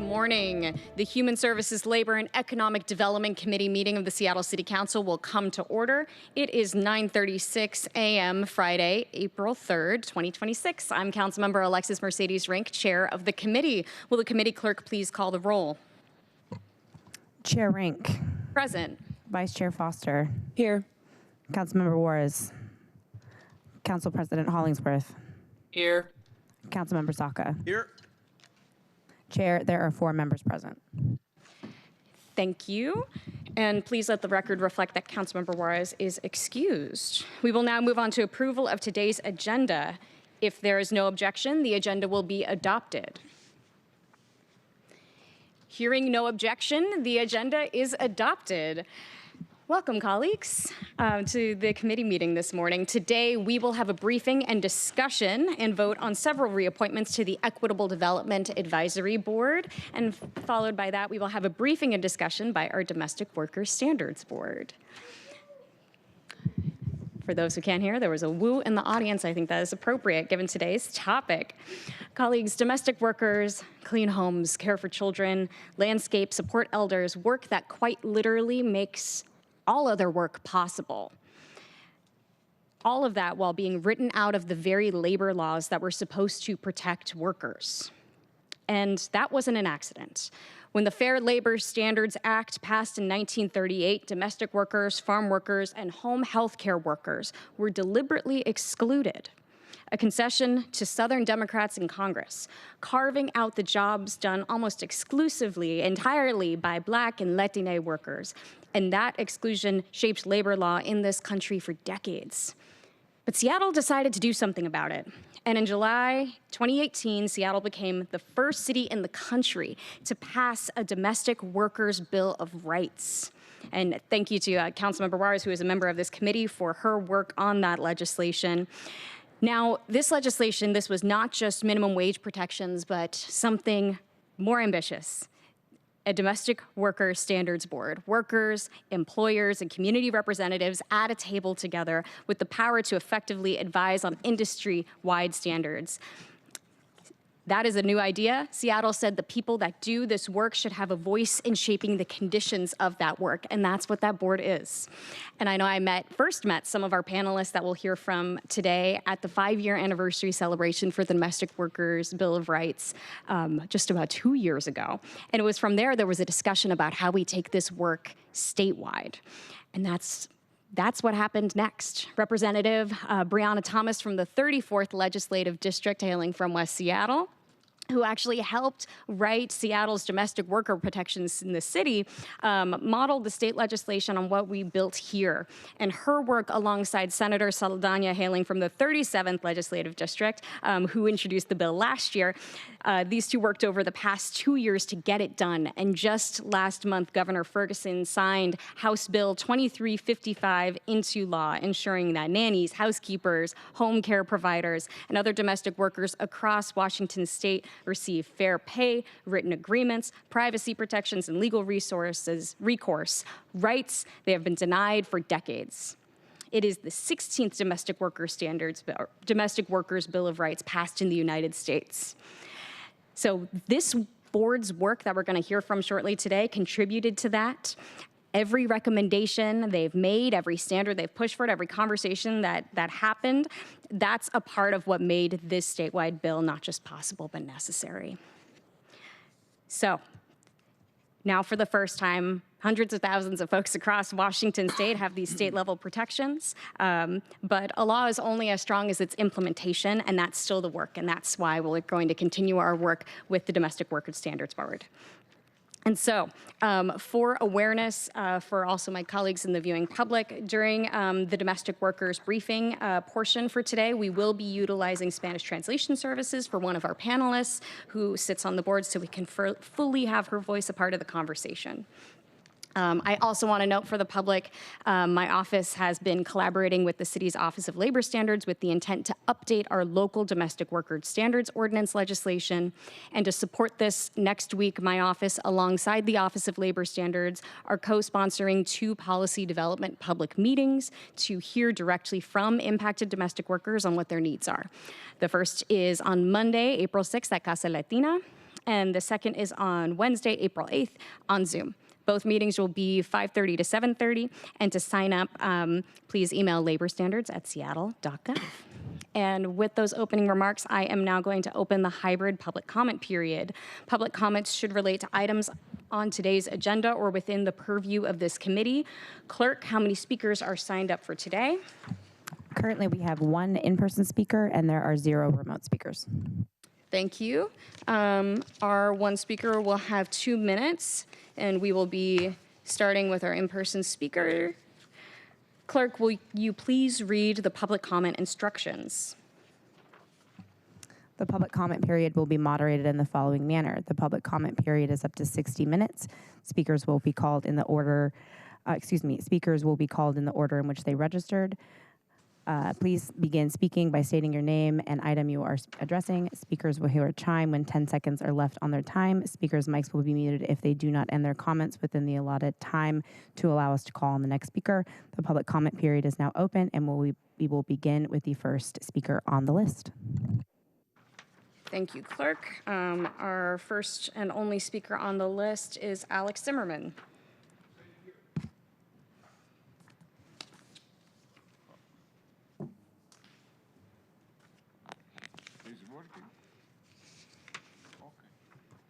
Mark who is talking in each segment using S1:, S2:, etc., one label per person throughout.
S1: morning. The Human Services, Labor, and Economic Development Committee meeting of the Seattle City Council will come to order. It is 9:36 a.m. Friday, April 3rd, 2026. I'm Councilmember Alexis Mercedes Rink, Chair of the committee. Will the committee clerk please call the roll?
S2: Chair Rink.
S1: Present.
S2: Vice Chair Foster.
S3: Here.
S2: Councilmember Juarez. Council President Hollingsworth.
S3: Here.
S2: Councilmember Saka.
S4: Here.
S2: Chair, there are 4 members present.
S1: Thank you. And please let the record reflect that Councilmember Juarez is excused. We will now move on to approval of today's agenda. If there is no objection, the agenda will be adopted. Hearing no objection, the agenda is adopted. Welcome, colleagues, to the committee meeting this morning. Today, we will have a briefing and discussion and vote on several reappointments to the Equitable Development Advisory Board. And followed by that, we will have a briefing and discussion by our Domestic Workers Standards Board. For those who can't hear, there was a woo in the audience. I think that is appropriate given today's topic. Colleagues, domestic workers, clean homes, care for children, landscape, support elders, work that quite literally makes all other work possible. All of that while being written out of the very labor laws that were supposed to protect workers. And that wasn't an accident. When the Fair Labor Standards Act passed in 1938, domestic workers, farm workers, and home health care workers were deliberately excluded, a concession to Southern Democrats in Congress, carving out the jobs done almost exclusively, entirely by Black and Latina workers. And that exclusion shaped labor law in this country for decades. But Seattle decided to do something about it. And in July 2018, Seattle became the first city in the country to pass a domestic workers' bill of rights. And thank you to Councilmember Juarez, who is a member of this committee, for her work on that legislation. Now, this legislation, this was not just minimum wage protections, but something more ambitious. A domestic worker standards board, workers, employers, and community representatives at a table together with the power to effectively advise on industry-wide standards. That is a new idea. Seattle said the people that do this work should have a voice in shaping the conditions of that work, and that's what that board is. And I know I first met some of our panelists that we'll hear from today at the 5-year anniversary celebration for the Domestic Workers Bill of Rights just about 2 years ago. And it was from there was a discussion about how we take this work statewide. And that's what happened next. Representative Breonna Thomas from the 34th Legislative District, hailing from West Seattle, who actually helped write Seattle's domestic worker protections in the city, modeled the state legislation on what we built here. And her work alongside Senator Saldana, hailing from the 37th Legislative District, who introduced the bill last year, these two worked over the past 2 years to get it done. And just last month, Governor Ferguson signed House Bill 2355 into law, ensuring that nannies, housekeepers, home care providers, and other domestic workers across Washington state receive fair pay, written agreements, privacy protections, and legal recourse, rights they have been denied for decades. It is the 16th Domestic Workers Bill of Rights passed in the United States. So this board's work that we're going to hear from shortly today contributed to that. Every recommendation they've made, every standard they've pushed for it, every conversation that happened, that's a part of what made this statewide bill not just possible, but necessary. So now for the first time, hundreds of thousands of folks across Washington state have these state-level protections, but a law is only as strong as its implementation, and that's still the work, and that's why we're going to continue our work with the Domestic Workers Standards Board. And so, for awareness, for also my colleagues in the viewing public, during the domestic workers briefing portion for today, we will be utilizing Spanish translation services for one of our panelists who sits on the board so we can fully have her voice a part of the conversation. I also want to note for the public, my office has been collaborating with the city's Office of Labor Standards with the intent to update our local domestic workers standards ordinance legislation. And to support this, next week, my office, alongside the Office of Labor Standards, are co-sponsoring 2 policy development public meetings to hear directly from impacted domestic workers on what their needs are. The first is on Monday, April 6th at Casa Latina. and the second is on Wednesday, April 8th on Zoom. Both meetings will be 5:30 to 7:30, and to sign up, please email laborstandards@seattle.gov. And with those opening remarks, I am now going to open the hybrid public comment period. Public comments should relate to items on today's agenda or within the purview of this committee. Clerk, how many speakers are signed up for today?
S2: Currently, we have one in-person speaker, and there are 0 remote speakers.
S1: Thank you. Our one speaker will have 2 minutes, and we will be starting with our in-person speaker. Clerk, will you please read the public comment instructions?
S2: The public comment period will be moderated in the following manner. The public comment period is up to 60 minutes. Speakers will be called in the order, speakers will be called in the order in which they registered. Please begin speaking by stating your name and item you are addressing. Speakers will hear a chime when 10 seconds are left on their time. Speakers' mics will be muted if they do not end their comments within the allotted time to allow us to call on the next speaker. The public comment period is now open, and we will begin with the first speaker on the list.
S1: Thank you, Clerk. Our first and only speaker on the list is Alex Zimmerman.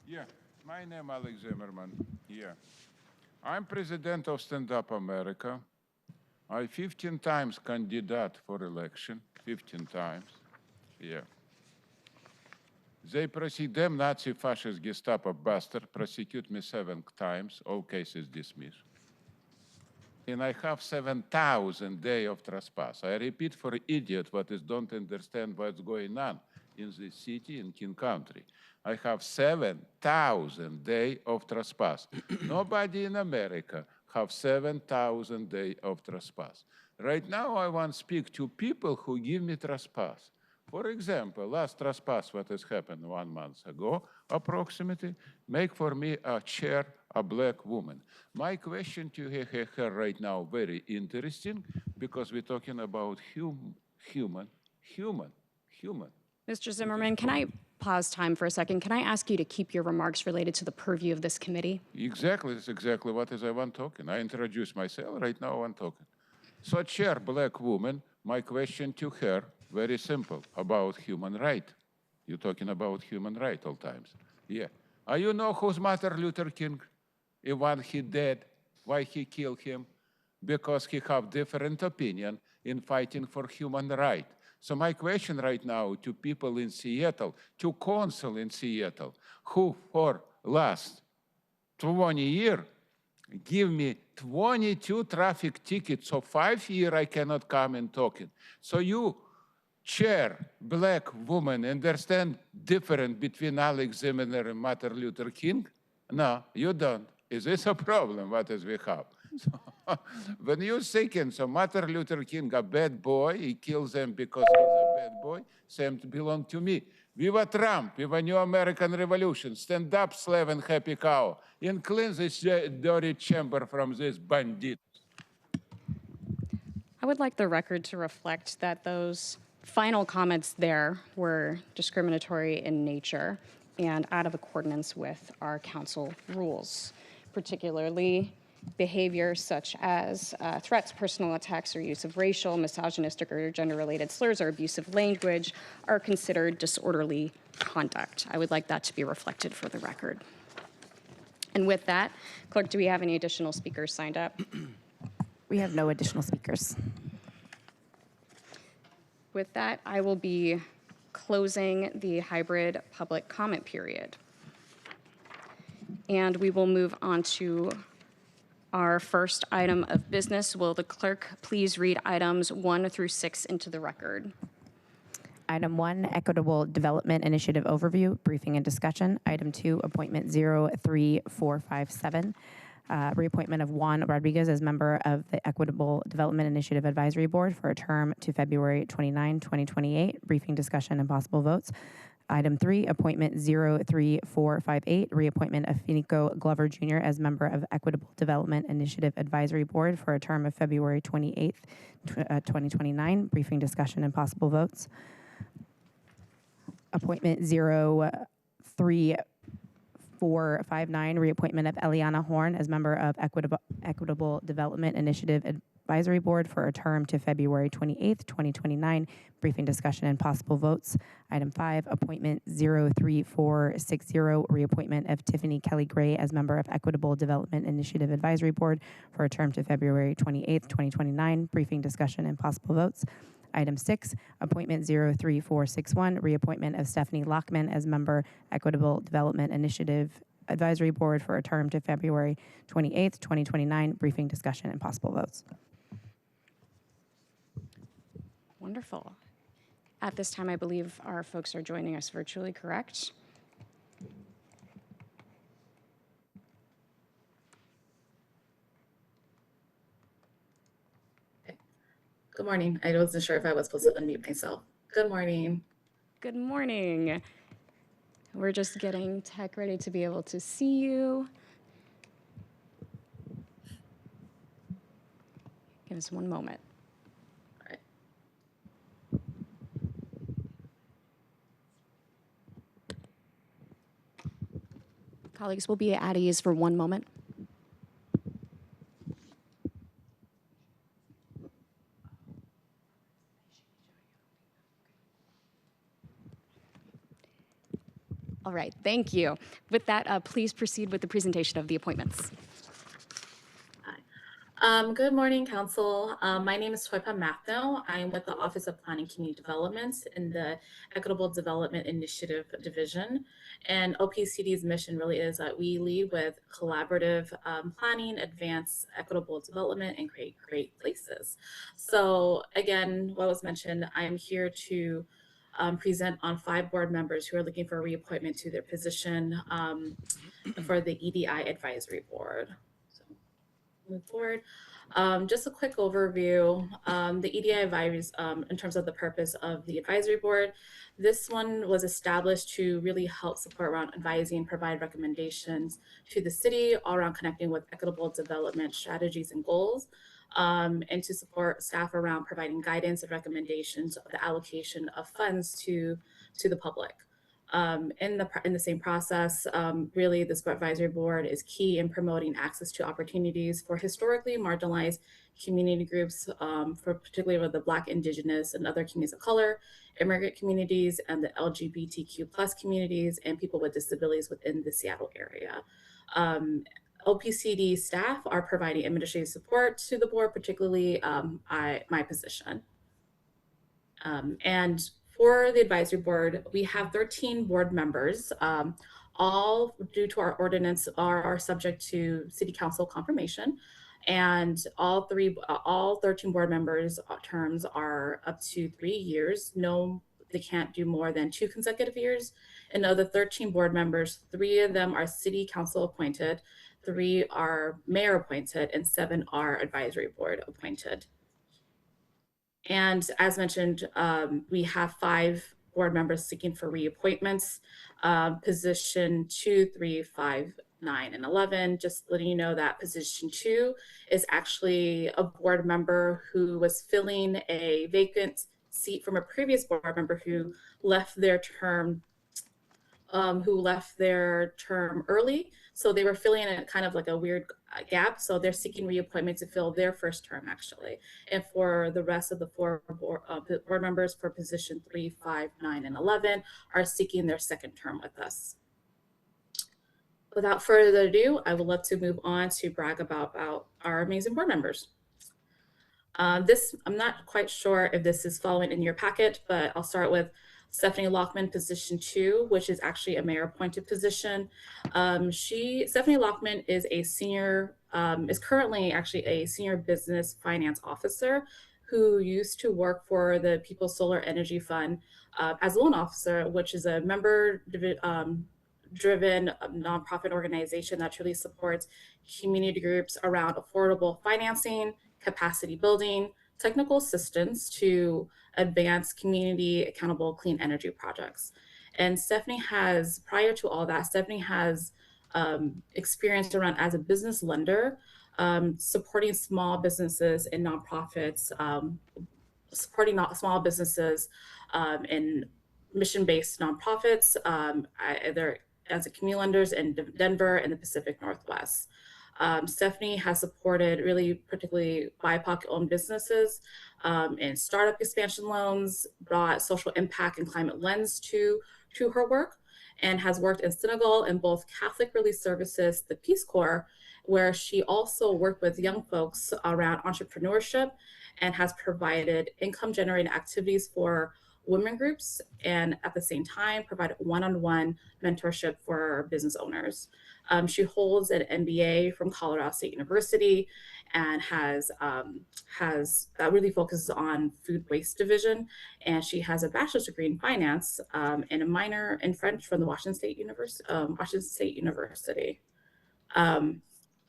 S3: Yeah, my name Alex Zimmerman. Yeah, I'm president of Stand Up America. I 15 times candidate for election, 15 times. Yeah. They prosecute them Nazi fascist Gestapo bastard, prosecute me 7 times, all cases dismissed. And I have 7,000 days of trespass. I repeat for idiot what is don't understand what's going on in this city, in King Country. I have 7,000 days of trespass. Nobody in America have 7,000 days of trespass. Right now, I want to speak to people who give me trespass. For example, last trespass, what has happened 1 month ago, approximately, make for me a chair, a black woman. My question to her right now, very interesting, because we're talking about human.
S1: Mr. Zimmerman, can I pause time for a second? Can I ask you to keep your remarks related to the purview of this committee?
S3: Exactly, that's exactly what is I want talking. I introduce myself, right now I'm talking. So chair, black woman, my question to her, very simple, about human right. You're talking about human right all times. Yeah. You know who's Martin Luther King? And when he dead, why he killed him? Because he have different opinion in fighting for human right. So my question right now to people in Seattle, to council in Seattle, who for last 20 years give me 22 traffic tickets, so 5 years I cannot come and talking. So you, chair, black woman, understand difference between Alex Zimmerman and Martin Luther King? No, you don't. Is this a problem, what is we have? So, when you're thinking, so Martin Luther King, a bad boy, he kills them because he's a bad boy, same belong to me. Viva Trump, viva New American Revolution, stand up, slave and happy cow, and clean this dirty chamber from this bandit.
S1: I would like the record to reflect that those final comments there were discriminatory in nature and out of accordance with our council rules, particularly behavior such as threats, personal attacks, or use of racial, misogynistic, or gender-related slurs or abusive language are considered disorderly conduct. I would like that to be reflected for the record. And with that, Clerk, do we have any additional speakers signed up?
S2: We have no additional speakers.
S1: With that, I will be closing the hybrid public comment period. And we will move on to our first item of business. Will the clerk please read items 1 through 6 into the record?
S2: Item 1, Equitable Development Initiative Overview, Briefing and Discussion. Item 2, Appointment 03457. Reappointment of Juan Rodriguez as member of the Equitable Development Initiative Advisory Board for a term to February 29, 2028. Briefing, discussion, and possible votes. Item 3, Appointment 03458, Reappointment of Finico Glover Jr. as member of Equitable Development Initiative Advisory Board for a term of February 28, 2029. Briefing, discussion, and possible votes. Appointment 03459 3459, reappointment of Eliana Horn as member of Equitable Development Initiative Advisory Board for a term to February 28th, 2029. Briefing, discussion, and possible votes. Item 5, appointment 03460, reappointment of Tiffany Kelly Gray as member of Equitable Development Initiative Advisory Board for a term to February 28th, 2029. Briefing, discussion, and possible votes. Item 6, appointment 03461, reappointment of Stephanie Lockman as member, Equitable Development Initiative Advisory Board for a term to February 28th, 2029. Briefing, discussion, and possible votes.
S1: Wonderful. At this time, I believe our folks are joining us virtually, correct?
S4: Good morning. I wasn't sure if I was supposed to unmute myself. Good morning.
S1: Good morning. We're just getting tech ready to be able to see you. Give us one moment.
S4: All right.
S1: Colleagues, we'll be at ease for one moment. All right, thank you. With that, please proceed with the presentation of the appointments.
S4: Good morning, Council. My name is Toipa Mathno. I am with the Office of Planning Community Development in the Equitable Development Initiative Division. And OPCD's mission really is that we lead with collaborative planning, advance equitable development, and create great places. So again, what was mentioned, I am here to present on 5 board members who are looking for a reappointment to their position for the EDI Advisory Board. Move forward. Just a quick overview. The EDI advisories, in terms of the purpose of the advisory board, this one was established to really help support around advising, provide recommendations to the city all around connecting with equitable development strategies and goals, and to support staff around providing guidance and recommendations of the allocation of funds to the public. In the same process, really this advisory board is key in promoting access to opportunities for historically marginalized community groups, for particularly with the Black, Indigenous, and other communities of color, immigrant communities, and the LGBTQ+ communities, and people with disabilities within the Seattle area. OPCD staff are providing administrative support to the board, particularly my position. And for the advisory board, we have 13 board members. All, due to our ordinance, are subject to city council confirmation. And all 13 board members' terms are up to 3 years. No, they can't do more than 2 consecutive years. And of the 13 board members, 3 of them are city council appointed, 3 are mayor appointed, and 7 are advisory board appointed. And as mentioned, we have 5 board members seeking for reappointments, position 2, 3, 5, 9, and 11. Just letting you know that position 2 is actually a board member who was filling a vacant seat from a previous board member who left their term early. So they were filling in kind of like a weird gap. So they're seeking reappointment to fill their first term, actually. And for the rest of the 4 board members for position 3, 5, 9, and 11 are seeking their second term with us. Without further ado, I would love to move on to brag about our amazing board members. I'm not quite sure if this is following in your packet, but I'll start with Stephanie Lockman, position 2, which is actually a mayor appointed position. Stephanie Lockman is currently actually a senior business finance officer who used to work for the People's Solar Energy Fund as a loan officer, which is a member driven nonprofit organization that truly supports community groups around affordable financing, capacity building, technical assistance to advance community accountable clean energy projects. And Stephanie has, prior to all that, Stephanie has experience around as a business lender, supporting small businesses and nonprofits, supporting small businesses in mission-based nonprofits, either as a community lenders in Denver and the Pacific Northwest. Stephanie has supported really particularly BIPOC-owned businesses in startup expansion loans, brought social impact and climate lens to her work, and has worked in Senegal in both Catholic Relief Services, the Peace Corps, where she also worked with young folks around entrepreneurship and has provided income generating activities for women groups, and at the same time provided one-on-one mentorship for business owners. She holds an MBA from Colorado State University and has really focuses on food waste division. And she has a bachelor's degree in finance and a minor in French from the Washington State University.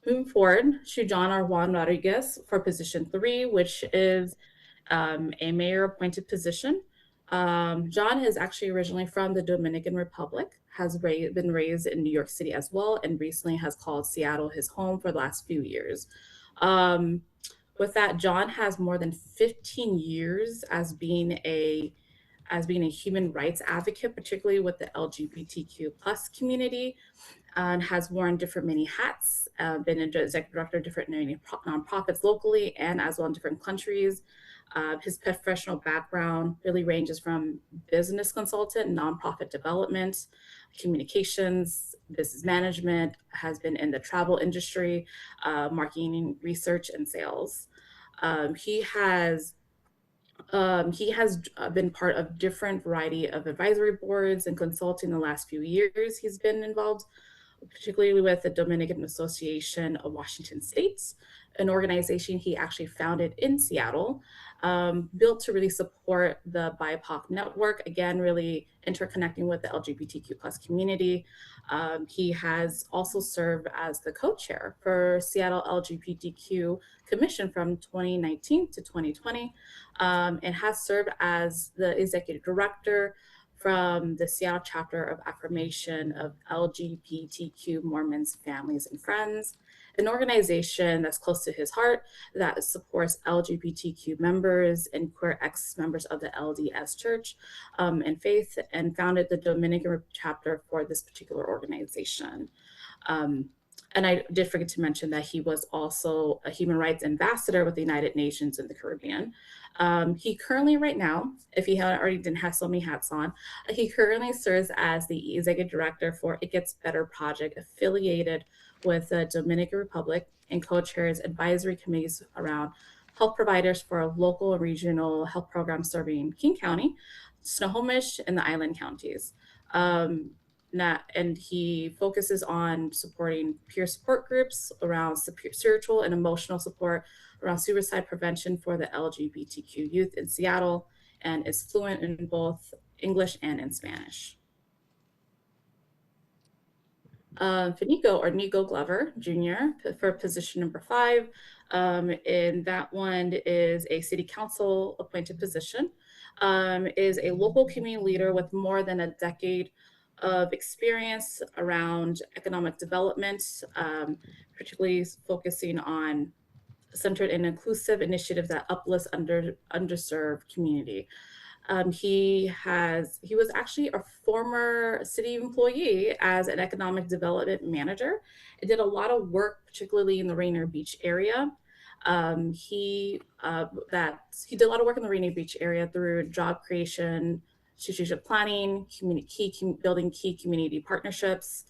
S4: Moving forward, Shujan Juan Rodriguez for position 3, which is a mayor appointed position. John is actually originally from the Dominican Republic, has been raised in New York City as well, and recently has called Seattle his home for the last few years. With that, John has more than 15 years as being a human rights advocate, particularly with the LGBTQ plus community, and has worn many hats, been an executive director of different nonprofits locally and as well in different countries. His professional background really ranges from business consultant, nonprofit development, communications, business management, has been in the travel industry, marketing, research, and sales. He has been part of different variety of advisory boards and consulting the last few years. He's been involved particularly with the Dominican Association of Washington States, an organization he actually founded in Seattle, built to really support the BIPOC network, again, really interconnecting with the LGBTQ plus community. He has also served as the co-chair for Seattle LGBTQ Commission from 2019 to 2020, and has served as the executive director from the Seattle chapter of Affirmation of LGBTQ Mormons, Families, and Friends, an organization that's close to his heart that supports LGBTQ members and queer X members of the LDS Church and faith, and founded the Dominican chapter for this particular organization. And I did forget to mention that he was also a human rights ambassador with the United Nations in the Caribbean. He currently, right now, if he didn't have so many hats on, he currently serves as the executive director for It Gets Better project, affiliated with the Dominican Republic, and co-chairs advisory committees around health providers for local and regional health programs serving King County, Snohomish, and the island counties. And he focuses on supporting peer support groups around spiritual and emotional support around suicide prevention for the LGBTQ youth in Seattle, and is fluent in both English and in Spanish. Nico Glover Jr. for position number 5. And that one is a city council appointed position, is a local community leader with more than a decade of experience around economic development, particularly focusing on centered and inclusive initiatives that uplifts underserved community. He was actually a former city employee as an economic development manager. He did a lot of work, particularly in the Rainier Beach area. He did a lot of work in the Rainier Beach area through job creation, strategic planning, building key community partnerships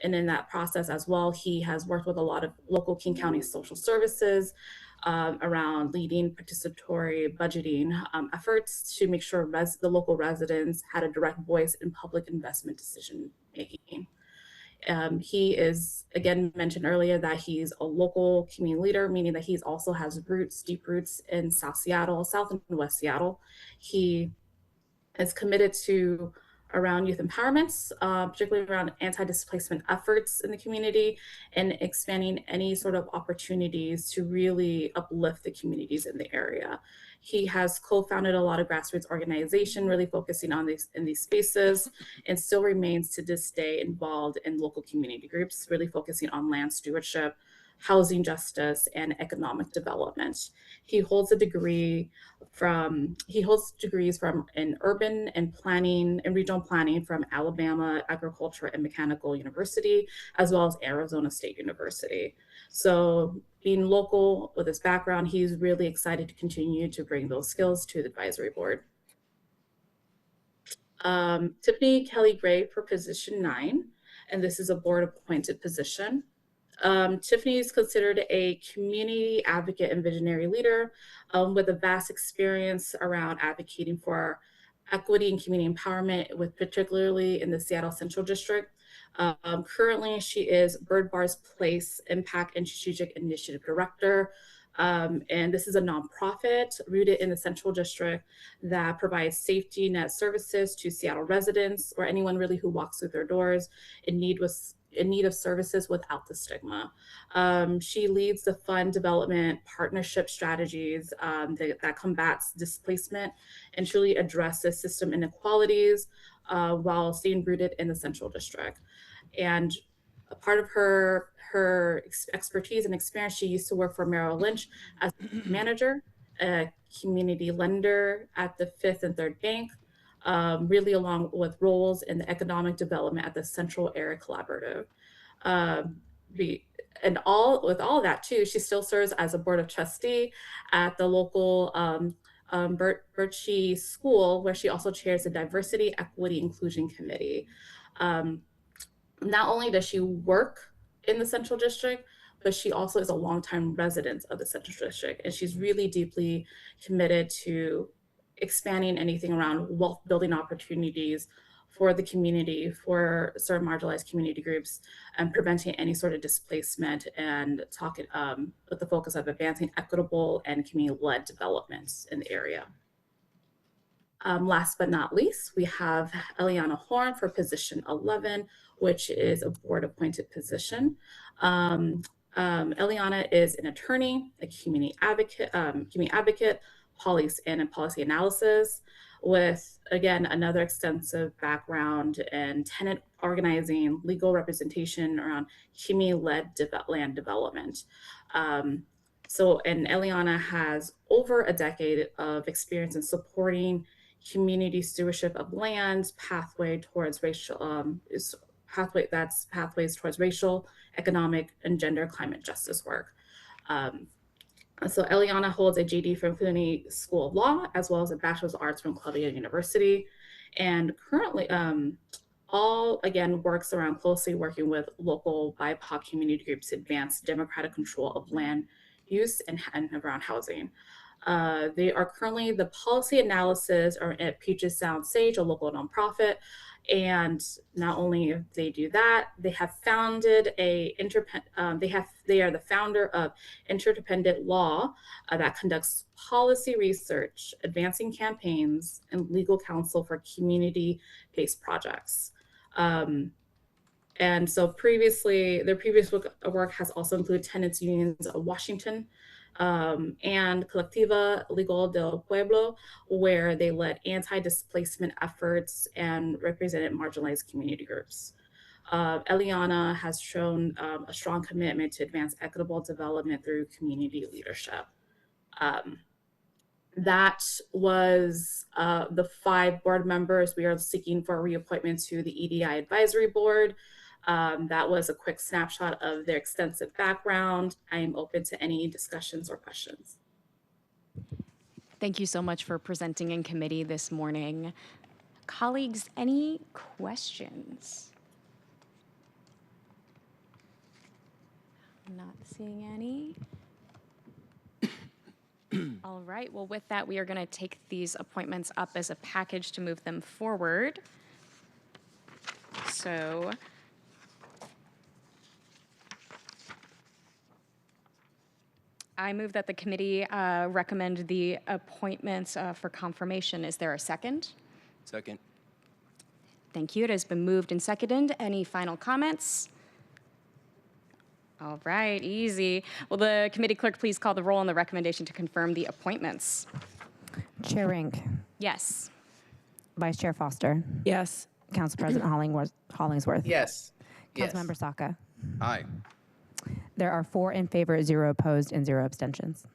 S4: and in that process as well, he has worked with a lot of local King County social services around leading participatory budgeting efforts to make sure the local residents had a direct voice in public investment decision making. He is, again, mentioned earlier that he's a local community leader, meaning that he also has deep roots in South and West Seattle. He is committed to around youth empowerment, particularly around anti-displacement efforts in the community, and expanding any sort of opportunities to really uplift the communities in the area. He has co-founded a lot of grassroots organizations, really focusing on these spaces, and still remains to this day involved in local community groups, really focusing on land stewardship, housing justice, and economic development. He holds degrees from in urban and planning and regional planning from Alabama Agriculture and Mechanical University, as well as Arizona State University. So being local with his background, he's really excited to continue to bring those skills to the advisory board. Tiffany Kelly Gray for position 9, and this is a board appointed position. Tiffany is considered a community advocate and visionary leader with a vast experience around advocating for equity and community empowerment, with particularly in the Seattle Central District. Currently, she is Bird Bar's Place Impact and Strategic Initiative Director. And this is a nonprofit rooted in the Central District that provides safety net services to Seattle residents or anyone really who walks through their doors in need of services without the stigma. She leads the fund development partnership strategies that combats displacement and truly addresses system inequalities while staying rooted in the Central District. And a part of her expertise and experience, she used to work for Merrill Lynch as a manager, a community lender at the Fifth and Third Bank, really along with roles in the economic development at the Central Area Collaborative. With all of that too, she still serves as a board of trustee at the local Birchie School, where she also chairs the Diversity, Equity, Inclusion Committee. Not only does she work in the Central District, but she also is a longtime resident of the Central District. And she's really deeply committed to expanding anything around wealth building opportunities for the community, for certain marginalized community groups, and preventing any sort of displacement, and talking with the focus of advancing equitable and community-led developments in the area. Last but not least, we have Eliana Horn for position 11, which is a board appointed position. Eliana is an attorney, a community advocate, policy analysis, with, again, another extensive background in tenant organizing, legal representation around community-led land development. And Eliana has over a decade of experience in supporting community stewardship of land, pathways towards racial, economic, and gender climate justice work. So Eliana holds a JD from CUNY School of Law, as well as a Bachelor's of Arts from Columbia University, and currently again works around closely working with local BIPOC community groups to advance democratic control of land use and around housing. They are currently the policy analysis at Puget Sound Sage, a local nonprofit. And not only do they do that, they have founded they are the founder of Interdependent Law that conducts policy research, advancing campaigns, and legal counsel for community-based projects. And so their previous work has also included tenants unions of Washington, and Colectiva Legal del Pueblo, where they led anti-displacement efforts and represented marginalized community groups. Eliana has shown a strong commitment to advance equitable development through community leadership. That was the 5 board members we are seeking for reappointment to the EDI Advisory Board. That was a quick snapshot of their extensive background. I am open to any discussions or questions.
S1: Thank you so much for presenting in committee this morning. Colleagues, any questions? I'm not seeing any. All right, well, with that, we are going to take these appointments up as a package to move them forward. So I move that the committee recommend the appointments for confirmation. Is there a second?
S5: Second.
S1: Thank you. It has been moved and seconded. Any final comments? All right, easy. Will the committee clerk please call the roll on the recommendation to confirm the appointments?
S2: Chair Rink,
S1: Yes.
S2: Vice Chair Foster,
S6: Yes.
S2: Council President Hollingsworth,
S6: Yes.
S2: Councilmember Saka,
S5: Aye.
S2: There are 4 in favor, 0 opposed, and 0 abstentions.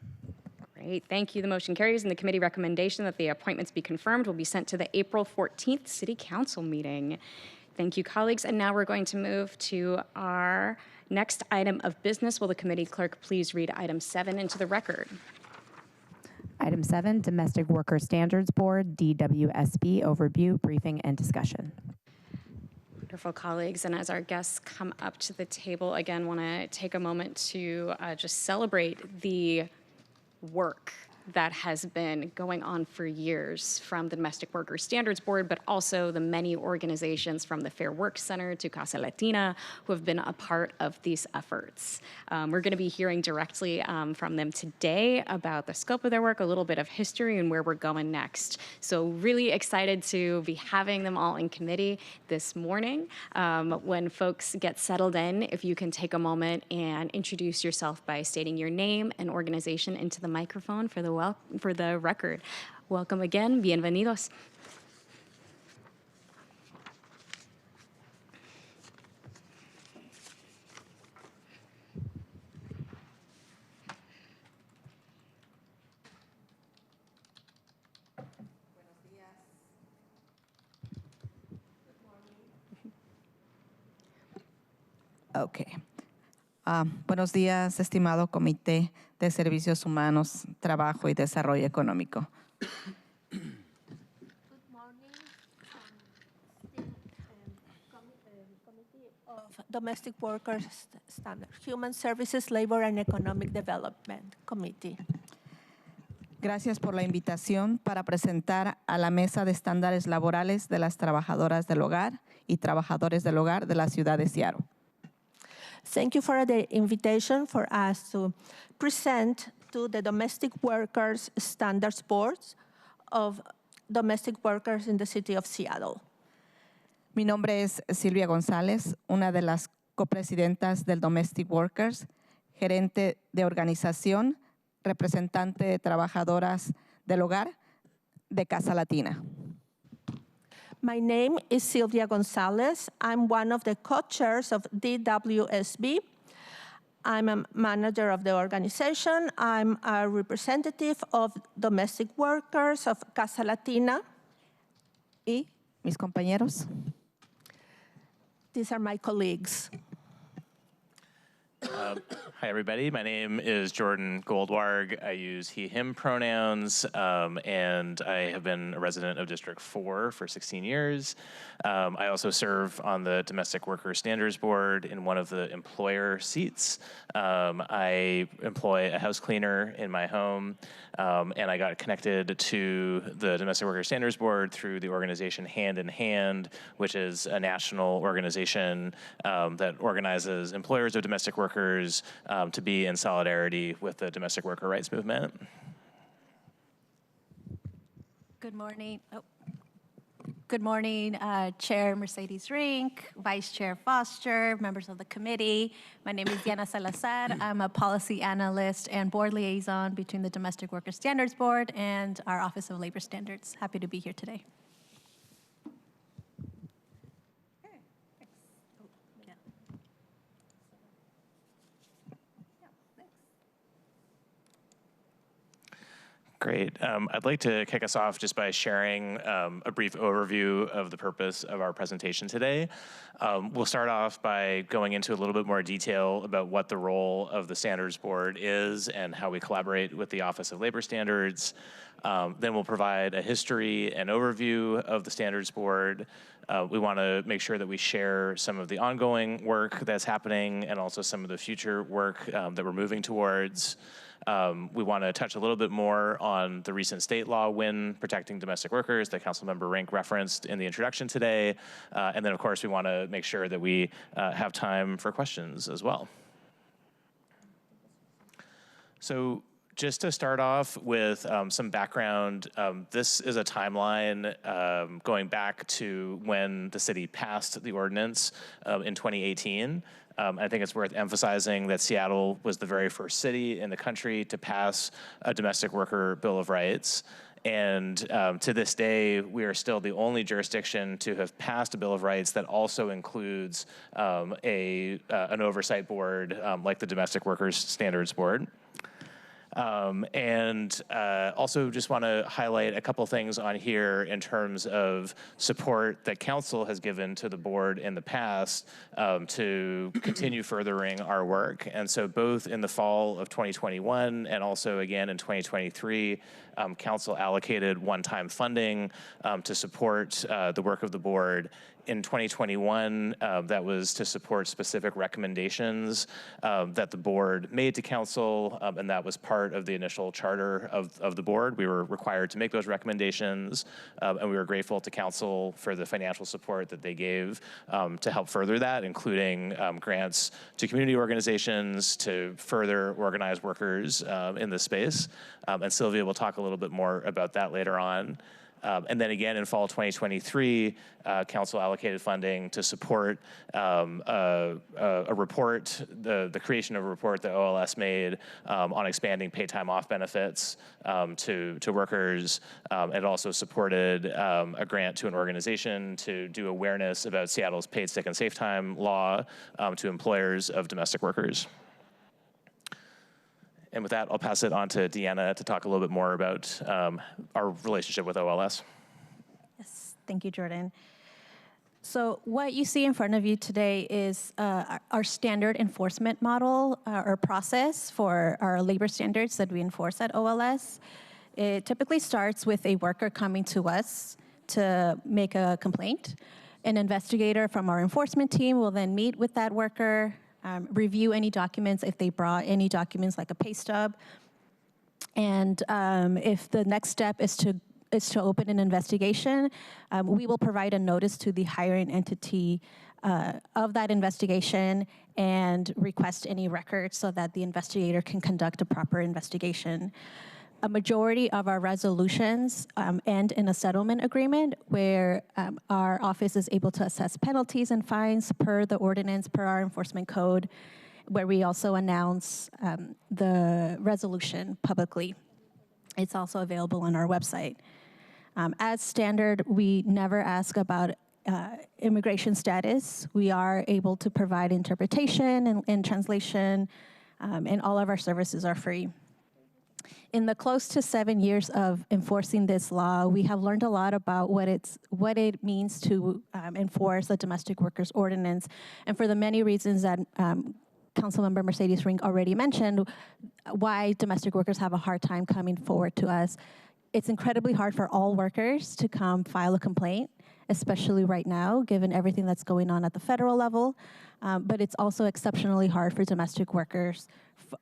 S1: Great, thank you. The motion carries, and the committee recommendation that the appointments be confirmed will be sent to the April 14th City Council meeting. Thank you, colleagues. And now we're going to move to our next item of business. Will the committee clerk please read item 7 into the record?
S2: Item 7, Domestic Worker Standards Board, DWSB, overview, briefing, and discussion.
S1: Wonderful, colleagues. And as our guests come up to the table, again, want to take a moment to just celebrate the work that has been going on for years from the Domestic Worker Standards Board, but also the many organizations from the Fair Work Center to Casa Latina who have been a part of these efforts. We're going to be hearing directly from them today about the scope of their work, a little bit of history, and where we're going next. So really excited to be having them all in committee this morning. When folks get settled in, if you can take a moment and introduce yourself by stating your name and organization into the microphone for the record. Welcome again. Bienvenidos.
S5: Okay. Buenos días, estimado Comité de Servicios Humanos, Trabajo y Desarrollo Económico.
S6: Good morning, Committee of Domestic Workers Standard, Human Services, Labor and Economic Development Committee.
S5: Gracias por la invitación para presentar a la Mesa de Estándares Laborales de las Trabajadoras del Hogar y Trabajadores del Hogar de la Ciudad de Seattle.
S6: Thank you for the invitation for us to present to the Domestic Workers Standards Boards of Domestic Workers in the City of Seattle.
S5: Mi nombre es Silvia González, una de las copresidentas del Domestic Workers, gerente de organización, representante de trabajadoras del hogar de Casa Latina.
S6: My name is Silvia Gonzalez. I'm one of the co-chairs of DWSB. I'm a manager of the organization. I'm a representative of domestic workers of Casa Latina.
S5: Y mis compañeros.
S6: These are my colleagues.
S7: Hi, everybody. My name is Jordan Goldwarg. I use he, him pronouns, and I have been a resident of District 4 for 16 years. I also serve on the Domestic Worker Standards Board in one of the employer seats. I employ a house cleaner in my home, and I got connected to the Domestic Worker Standards Board through the organization Hand in Hand, which is a national organization that organizes employers of domestic workers to be in solidarity with the domestic worker rights movement.
S8: Good morning. Good morning, Chair Mercedes Rink, Vice Chair Foster, members of the committee. My name is Diana Salazar. I'm a policy analyst and board liaison between the Domestic Worker Standards Board and our Office of Labor Standards. Happy to be here today.
S7: Great. I'd like to kick us off just by sharing a brief overview of the purpose of our presentation today. We'll start off by going into a little bit more detail about what the role of the Standards Board is and how we collaborate with the Office of Labor Standards. Then we'll provide a history and overview of the Standards Board. We want to make sure that we share some of the ongoing work that's happening and also some of the future work that we're moving towards. We want to touch a little bit more on the recent state law win protecting domestic workers that Councilmember Rink referenced in the introduction today. And then, of course, we want to make sure that we have time for questions as well. So just to start off with some background, this is a timeline going back to when the city passed the ordinance in 2018. I think it's worth emphasizing that Seattle was the very first city in the country to pass a domestic worker Bill of Rights. And to this day, we are still the only jurisdiction to have passed a Bill of Rights that also includes an oversight board like the Domestic Workers Standards Board. Also just want to highlight a couple things on here in terms of support that council has given to the board in the past to continue furthering our work. And so both in the fall of 2021 and also again in 2023, council allocated one-time funding to support the work of the board. In 2021, that was to support specific recommendations that the board made to council, and that was part of the initial charter of the board. We were required to make those recommendations, and we were grateful to council for the financial support that they gave to help further that, including grants to community organizations to further organize workers in this space. And Sylvia will talk a little bit more about that later on. And then again in fall 2023, council allocated funding to support a report, the creation of a report that OLS made on expanding paid time off benefits to workers. It also supported a grant to an organization to do awareness about Seattle's paid sick and safe time law to employers of domestic workers. And with that, I'll pass it on to Deanna to talk a little bit more about our relationship with OLS.
S8: Yes, thank you, Jordan. So what you see in front of you today is our standard enforcement model or process for our labor standards that we enforce at OLS. It typically starts with a worker coming to us to make a complaint. An investigator from our enforcement team will then meet with that worker, review any documents if they brought any documents like a pay stub. And if the next step is to open an investigation, we will provide a notice to the hiring entity of that investigation and request any records so that the investigator can conduct a proper investigation. A majority of our resolutions end in a settlement agreement where our office is able to assess penalties and fines per the ordinance, per our enforcement code, where we also announce the resolution publicly. It's also available on our website. As standard, we never ask about immigration status. We are able to provide interpretation and translation, and all of our services are free. In the close to 7 years of enforcing this law, we have learned a lot about what it means to enforce the Domestic Workers Ordinance, and for the many reasons that Councilmember Mercedes Rink already mentioned, why domestic workers have a hard time coming forward to us. It's incredibly hard for all workers to come file a complaint, especially right now, given everything that's going on at the federal level. But it's also exceptionally hard for domestic workers,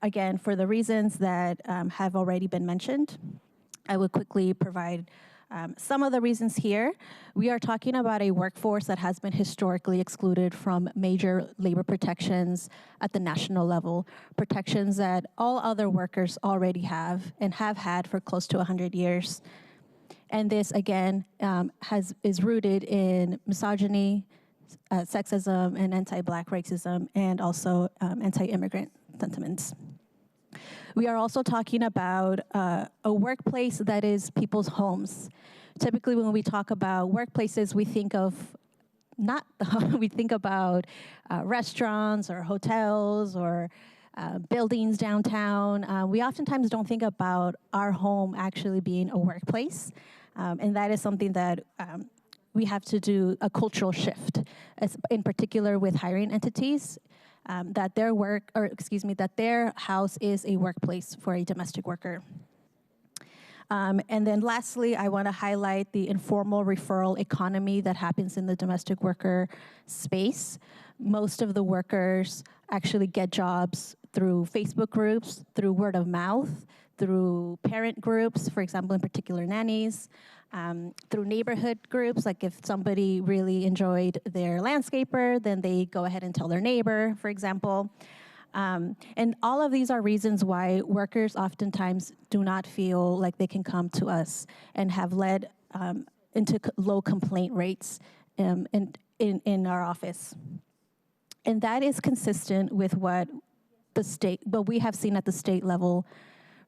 S8: again, for the reasons that have already been mentioned. I will quickly provide some of the reasons here. We are talking about a workforce that has been historically excluded from major labor protections at the national level, protections that all other workers already have and have had for close to 100 years. And this, again, is rooted in misogyny, sexism, and anti-Black racism, and also anti-immigrant sentiments. We are also talking about a workplace that is people's homes. Typically, when we talk about workplaces, we think of we think about restaurants or hotels or buildings downtown. We oftentimes don't think about our home actually being a workplace, and that is something that we have to do a cultural shift, in particular with hiring entities. That their house is a workplace for a domestic worker. And then lastly, I want to highlight the informal referral economy that happens in the domestic worker space. Most of the workers actually get jobs through Facebook groups, through word of mouth, through parent groups, for example, in particular nannies, through neighborhood groups, like if somebody really enjoyed their landscaper, then they go ahead and tell their neighbor, for example. And all of these are reasons why workers oftentimes do not feel like they can come to us and have led into low complaint rates in our office. And that is consistent with what we have seen at the state level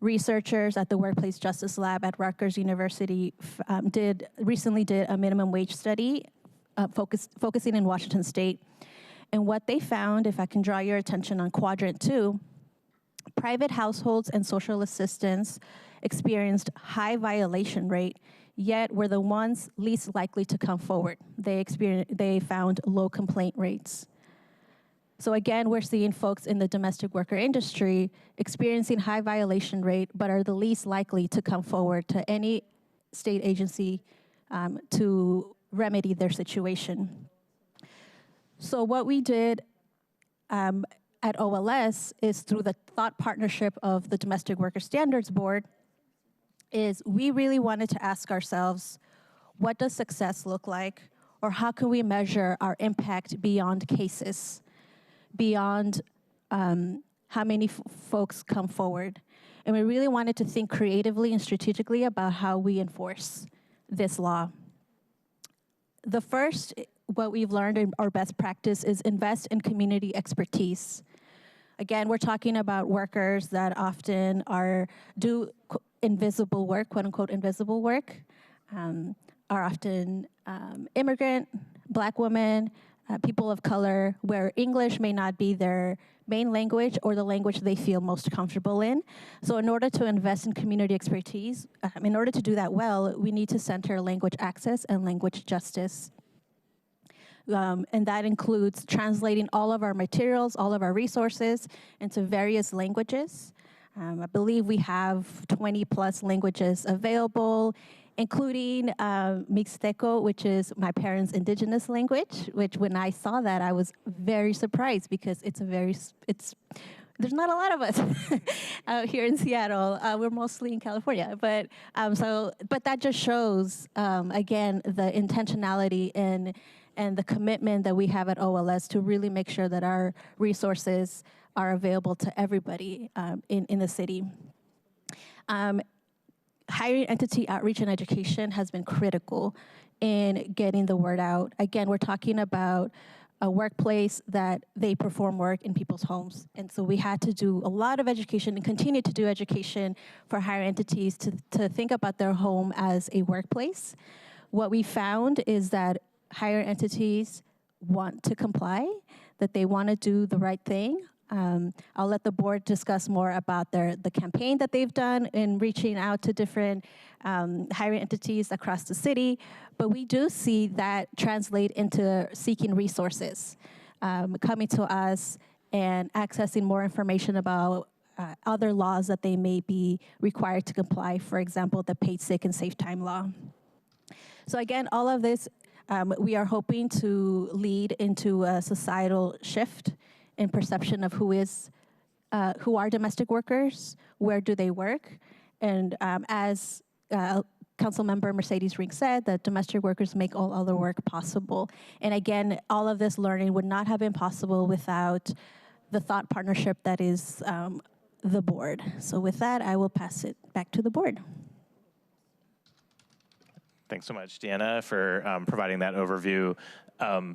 S8: researchers at the Workplace Justice Lab at Rutgers University recently did a minimum wage study focusing in Washington State. And what they found, if I can draw your attention on quadrant 2, private households and social assistants experienced high violation rate, yet were the ones least likely to come forward. They found low complaint rates. So again, we're seeing folks in the domestic worker industry experiencing high violation rate, but are the least likely to come forward to any state agency to remedy their situation. So what we did at OLS is, through the thought partnership of the Domestic Worker Standards Board, is we really wanted to ask ourselves, what does success look like? Or how can we measure our impact beyond cases, beyond how many folks come forward? And we really wanted to think creatively and strategically about how we enforce this law. The first, what we've learned in our best practice, is invest in community expertise. Again, we're talking about workers that often do invisible work, quote unquote invisible work, are often immigrant, Black women, people of color, where English may not be their main language or the language they feel most comfortable in. So in order to invest in community expertise, in order to do that well, we need to center language access and language justice. And that includes translating all of our materials, all of our resources into various languages. I believe we have 20 plus languages available, including Mixteco, which is my parents' indigenous language, which when I saw that, I was very surprised because there's not a lot of us out here in Seattle. We're mostly in California, but that just shows, again, the intentionality and the commitment that we have at OLS to really make sure that our resources are available to everybody in the city. Hiring entity outreach and education has been critical in getting the word out. Again, we're talking about a workplace that they perform work in people's homes. And so we had to do a lot of education and continue to do education for higher entities to think about their home as a workplace. What we found is that higher entities want to comply, that they want to do the right thing. I'll let the board discuss more about the campaign that they've done in reaching out to different higher entities across the city, but we do see that translate into seeking resources, coming to us and accessing more information about other laws that they may be required to comply, for example, the paid sick and safe time law. So again, all of this, we are hoping to lead into a societal shift in perception of who are domestic workers, where do they work, and as Councilmember Mercedes Rink said, that domestic workers make all other work possible. And again, all of this learning would not have been possible without the thought partnership that is the board. So with that, I will pass it back to the board.
S7: Thanks so much, Deanna, for providing that overview.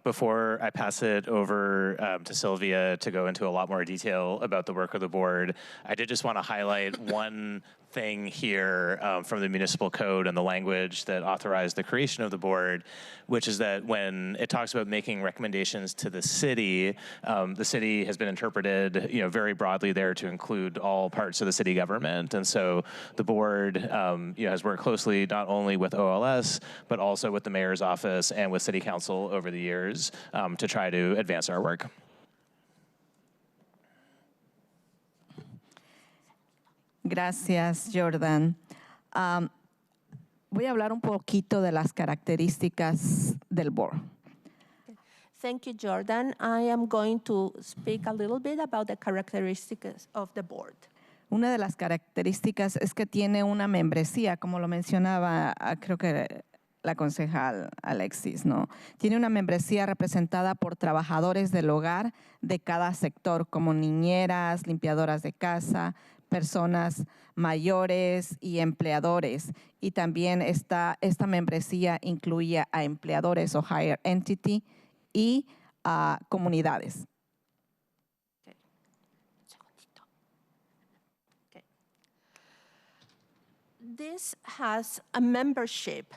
S7: Before I pass it over to Sylvia to go into a lot more detail about the work of the board, I did just want to highlight one thing here from the municipal code and the language that authorized the creation of the board, which is that when it talks about making recommendations to the city has been interpreted, very broadly there to include all parts of the city government. And so the board has worked closely not only with OLS, but also with the mayor's office and with city council over the years to try to advance our work.
S5: Gracias, Jordan. Voy a hablar un poquito de las características del board.
S6: Thank you, Jordan. I am going to speak a little bit about the characteristics of the board.
S5: Una de las características es que tiene una membresía, como lo mencionaba, creo que la concejal Alexis, ¿no? Tiene una membresía representada por trabajadores del hogar de cada sector, como niñeras, limpiadoras de casa, personas mayores y empleadores. Y también esta membresía incluye a empleadores o higher entity y a comunidades.
S6: This has a membership,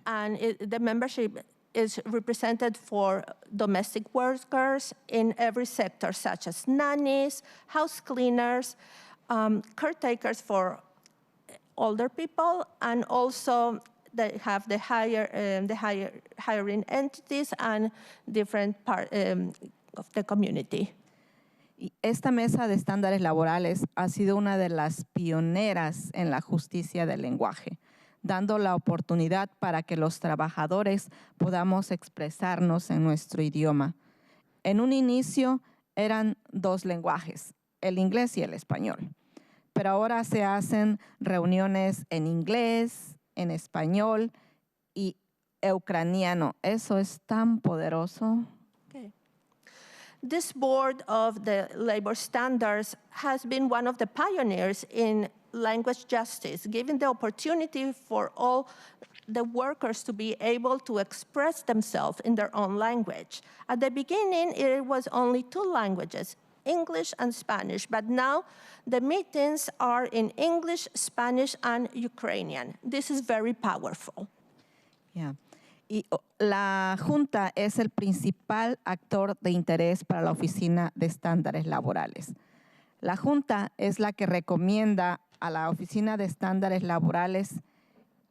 S6: and the membership is represented for domestic workers in every sector, such as nannies, house cleaners, caretakers for older people, and also they have the hiring entities and different part of the community.
S5: Y esta mesa de estándares laborales ha sido una de las pioneras en la justicia del lenguaje, dando la oportunidad para que los trabajadores podamos expresarnos en nuestro idioma. En un inicio eran dos lenguajes, el inglés y el español, pero ahora se hacen reuniones en inglés, en español y ucraniano. Eso es tan poderoso.
S6: Okay. This board of the labor standards has been one of the pioneers in language justice, giving the opportunity for all the workers to be able to express themselves in their own language. At the beginning, it was only 2 languages, English and Spanish, but now the meetings are in English, Spanish, and Ukrainian. This is very powerful.
S5: Yeah. Y la Junta es el principal actor de interés para la Oficina de Estándares Laborales. La Junta es la que recomienda a la Oficina de Estándares Laborales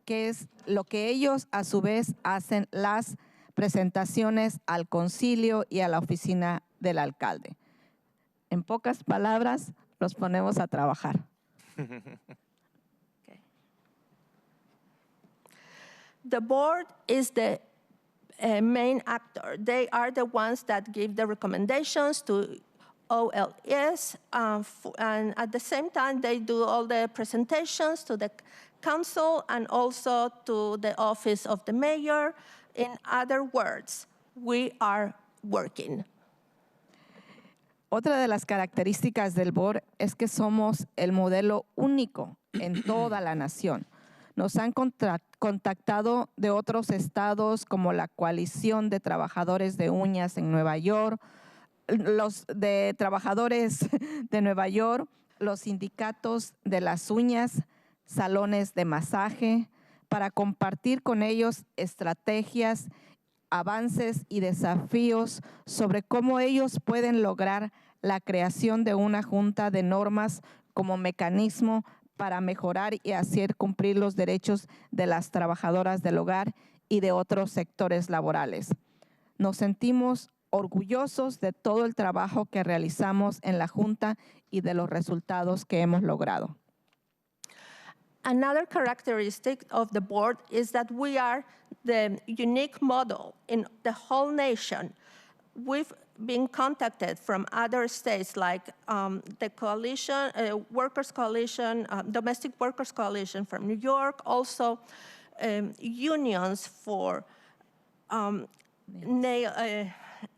S5: qué es lo que ellos a su vez hacen las presentaciones al concilio y a la oficina del alcalde. En pocas palabras, los ponemos a trabajar.
S6: The board is the main actor. They are the ones that give the recommendations to OLS, and at the same time, they do all the presentations to the council and also to the office of the mayor. In other words, we are working.
S5: Otra de las características del board es que somos el modelo único en toda la nación. Nos han contactado de otros estados como la Coalición de Trabajadores de Uñas en Nueva York, los de trabajadores de Nueva York, los sindicatos de las uñas, salones de masaje, para compartir con ellos estrategias, avances y desafíos sobre cómo ellos pueden lograr la creación de una junta de normas como mecanismo para mejorar y hacer cumplir los derechos de las trabajadoras del hogar y de otros sectores laborales. Nos sentimos orgullosos de todo el trabajo que realizamos en la Junta y de los resultados que hemos logrado.
S6: Another characteristic of the board is that we are the unique model in the whole nation. We've been contacted from other states like the coalition, Workers Coalition, Domestic Workers Coalition from New York, also unions for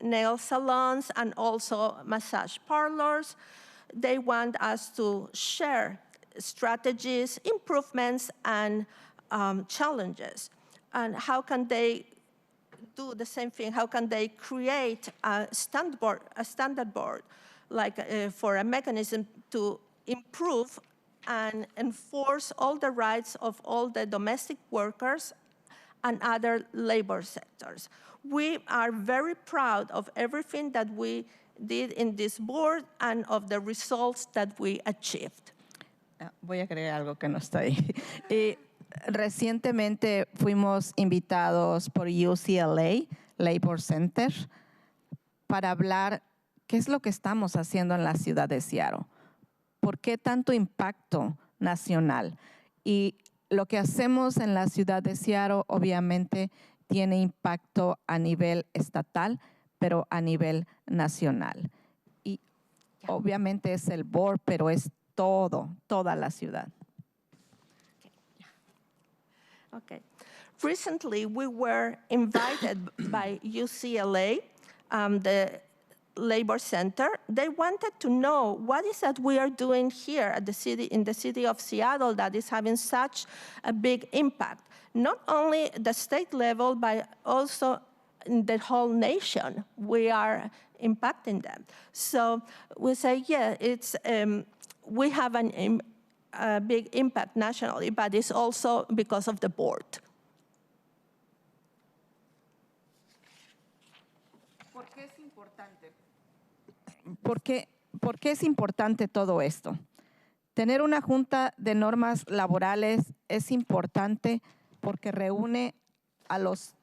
S6: nail salons and also massage parlors. They want us to share strategies, improvements, and challenges. And how can they do the same thing? How can they create a standard board, like for a mechanism to improve and enforce all the rights of all the domestic workers and other labor sectors? We are very proud of everything that we did in this board and of the results that we achieved.
S5: Voy a agregar algo que no está ahí. Recientemente fuimos invitados por UCLA Labor Center para hablar qué es lo que estamos haciendo en la ciudad de Seattle, por qué tanto impacto nacional. Y lo que hacemos en la ciudad de Seattle obviamente tiene impacto a nivel estatal, pero a nivel nacional. Y obviamente es el board, pero es toda la ciudad.
S6: Okay. Recently, we were invited by UCLA, the Labor Center. They wanted to know what is that we are doing here at the city, in the city of Seattle, that is having such a big impact, not only the state level, but also in the whole nation. We are impacting them. So we say, yeah, it's we have an a big impact nationally, but it's also because of the board.
S5: ¿Por qué es importante todo esto? Tener una junta de normas laborales es importante porque reúne a los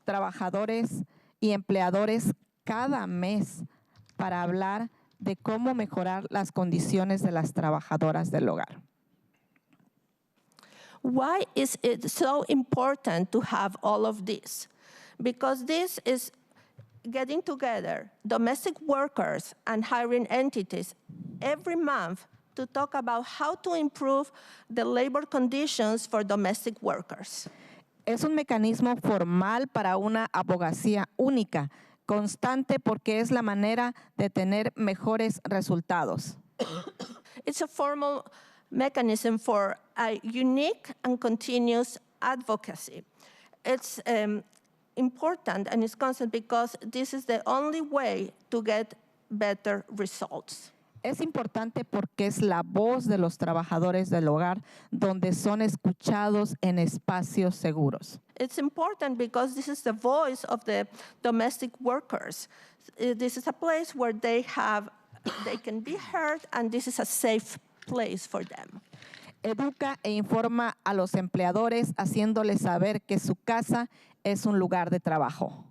S5: trabajadores y empleadores cada mes para hablar de cómo mejorar las condiciones de las trabajadoras del hogar.
S6: Why is it so important to have all of this? Because this is getting together domestic workers and hiring entities every month to talk about how to improve the labor conditions for domestic workers.
S5: Es un mecanismo formal para una abogacía única, constante porque es la manera de tener mejores resultados.
S6: It's a formal mechanism for a unique and continuous advocacy. It's important and it's constant because this is the only way to get better results.
S5: Es importante porque es la voz de los trabajadores del hogar donde son escuchados en espacios seguros.
S6: It's important because this is the voice of the domestic workers. This is a place where they can be heard, and this is a safe place for them.
S5: Educa e informa a los empleadores haciéndoles saber que su casa es un lugar de trabajo.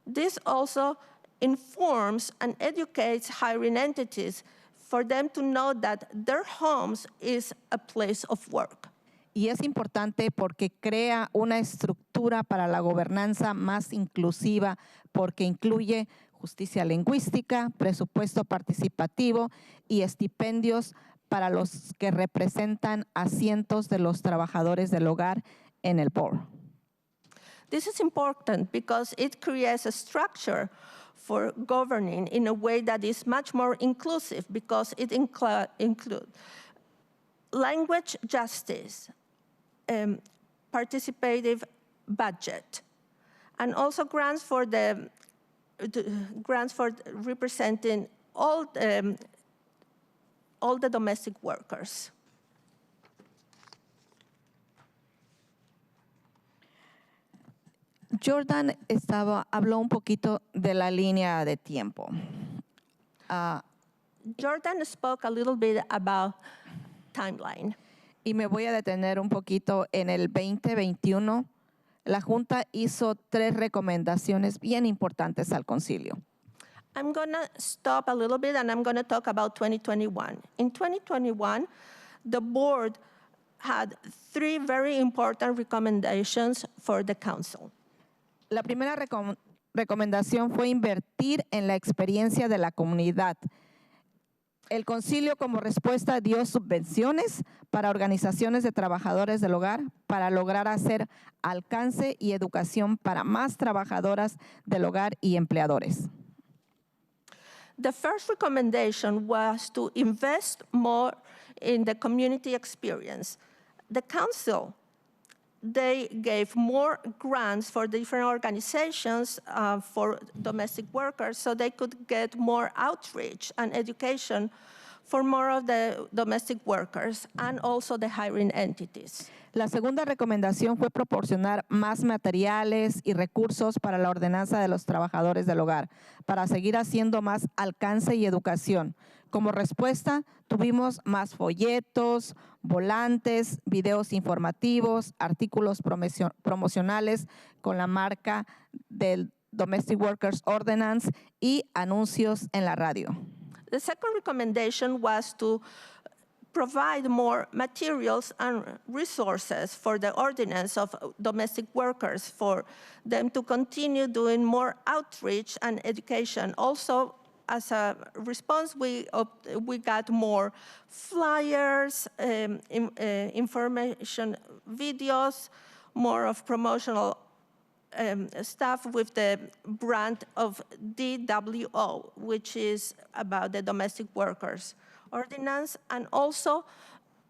S6: This also informs and educates hiring entities for them to know that their homes is a place of work.
S5: Y es importante porque crea una estructura para la gobernanza más inclusiva, porque incluye justicia lingüística, presupuesto participativo y estipendios para los que representan a cientos de los trabajadores del hogar en el board.
S6: This is important because it creates a structure for governing in a way that is much more inclusive because it includes language justice, participative budget, and also grants for representing all the domestic workers.
S5: Jordan habló un poquito de la línea de tiempo.
S6: Jordan spoke a little bit about timeline.
S5: Y me voy a detener un poquito en el 2021. La Junta hizo 3 recomendaciones bien importantes al concilio.
S6: I'm going to stop a little bit and I'm going to talk about 2021. In 2021, the board had 3 very important recommendations for the council.
S5: La primera recomendación fue invertir en la experiencia de la comunidad. El concilio como respuesta dio subvenciones para organizaciones de trabajadores del hogar para lograr hacer alcance y educación para más trabajadoras del hogar y empleadores.
S6: The first recommendation was to invest more in the community experience. The council, they gave more grants for different organizations for domestic workers so they could get more outreach and education for more of the domestic workers and also the hiring entities.
S5: La segunda recomendación fue proporcionar más materiales y recursos para la ordenanza de los trabajadores del hogar, para seguir haciendo más alcance y educación. Como respuesta, tuvimos más folletos, volantes, videos informativos, artículos promocionales con la marca del Domestic Workers Ordinance y anuncios en la radio.
S6: The second recommendation was to provide more materials and resources for the ordinance of domestic workers for them to continue doing more outreach and education. Also, as a response, we got more flyers, information videos, more of promotional stuff with the brand of DWO, which is about the domestic workers ordinance, and also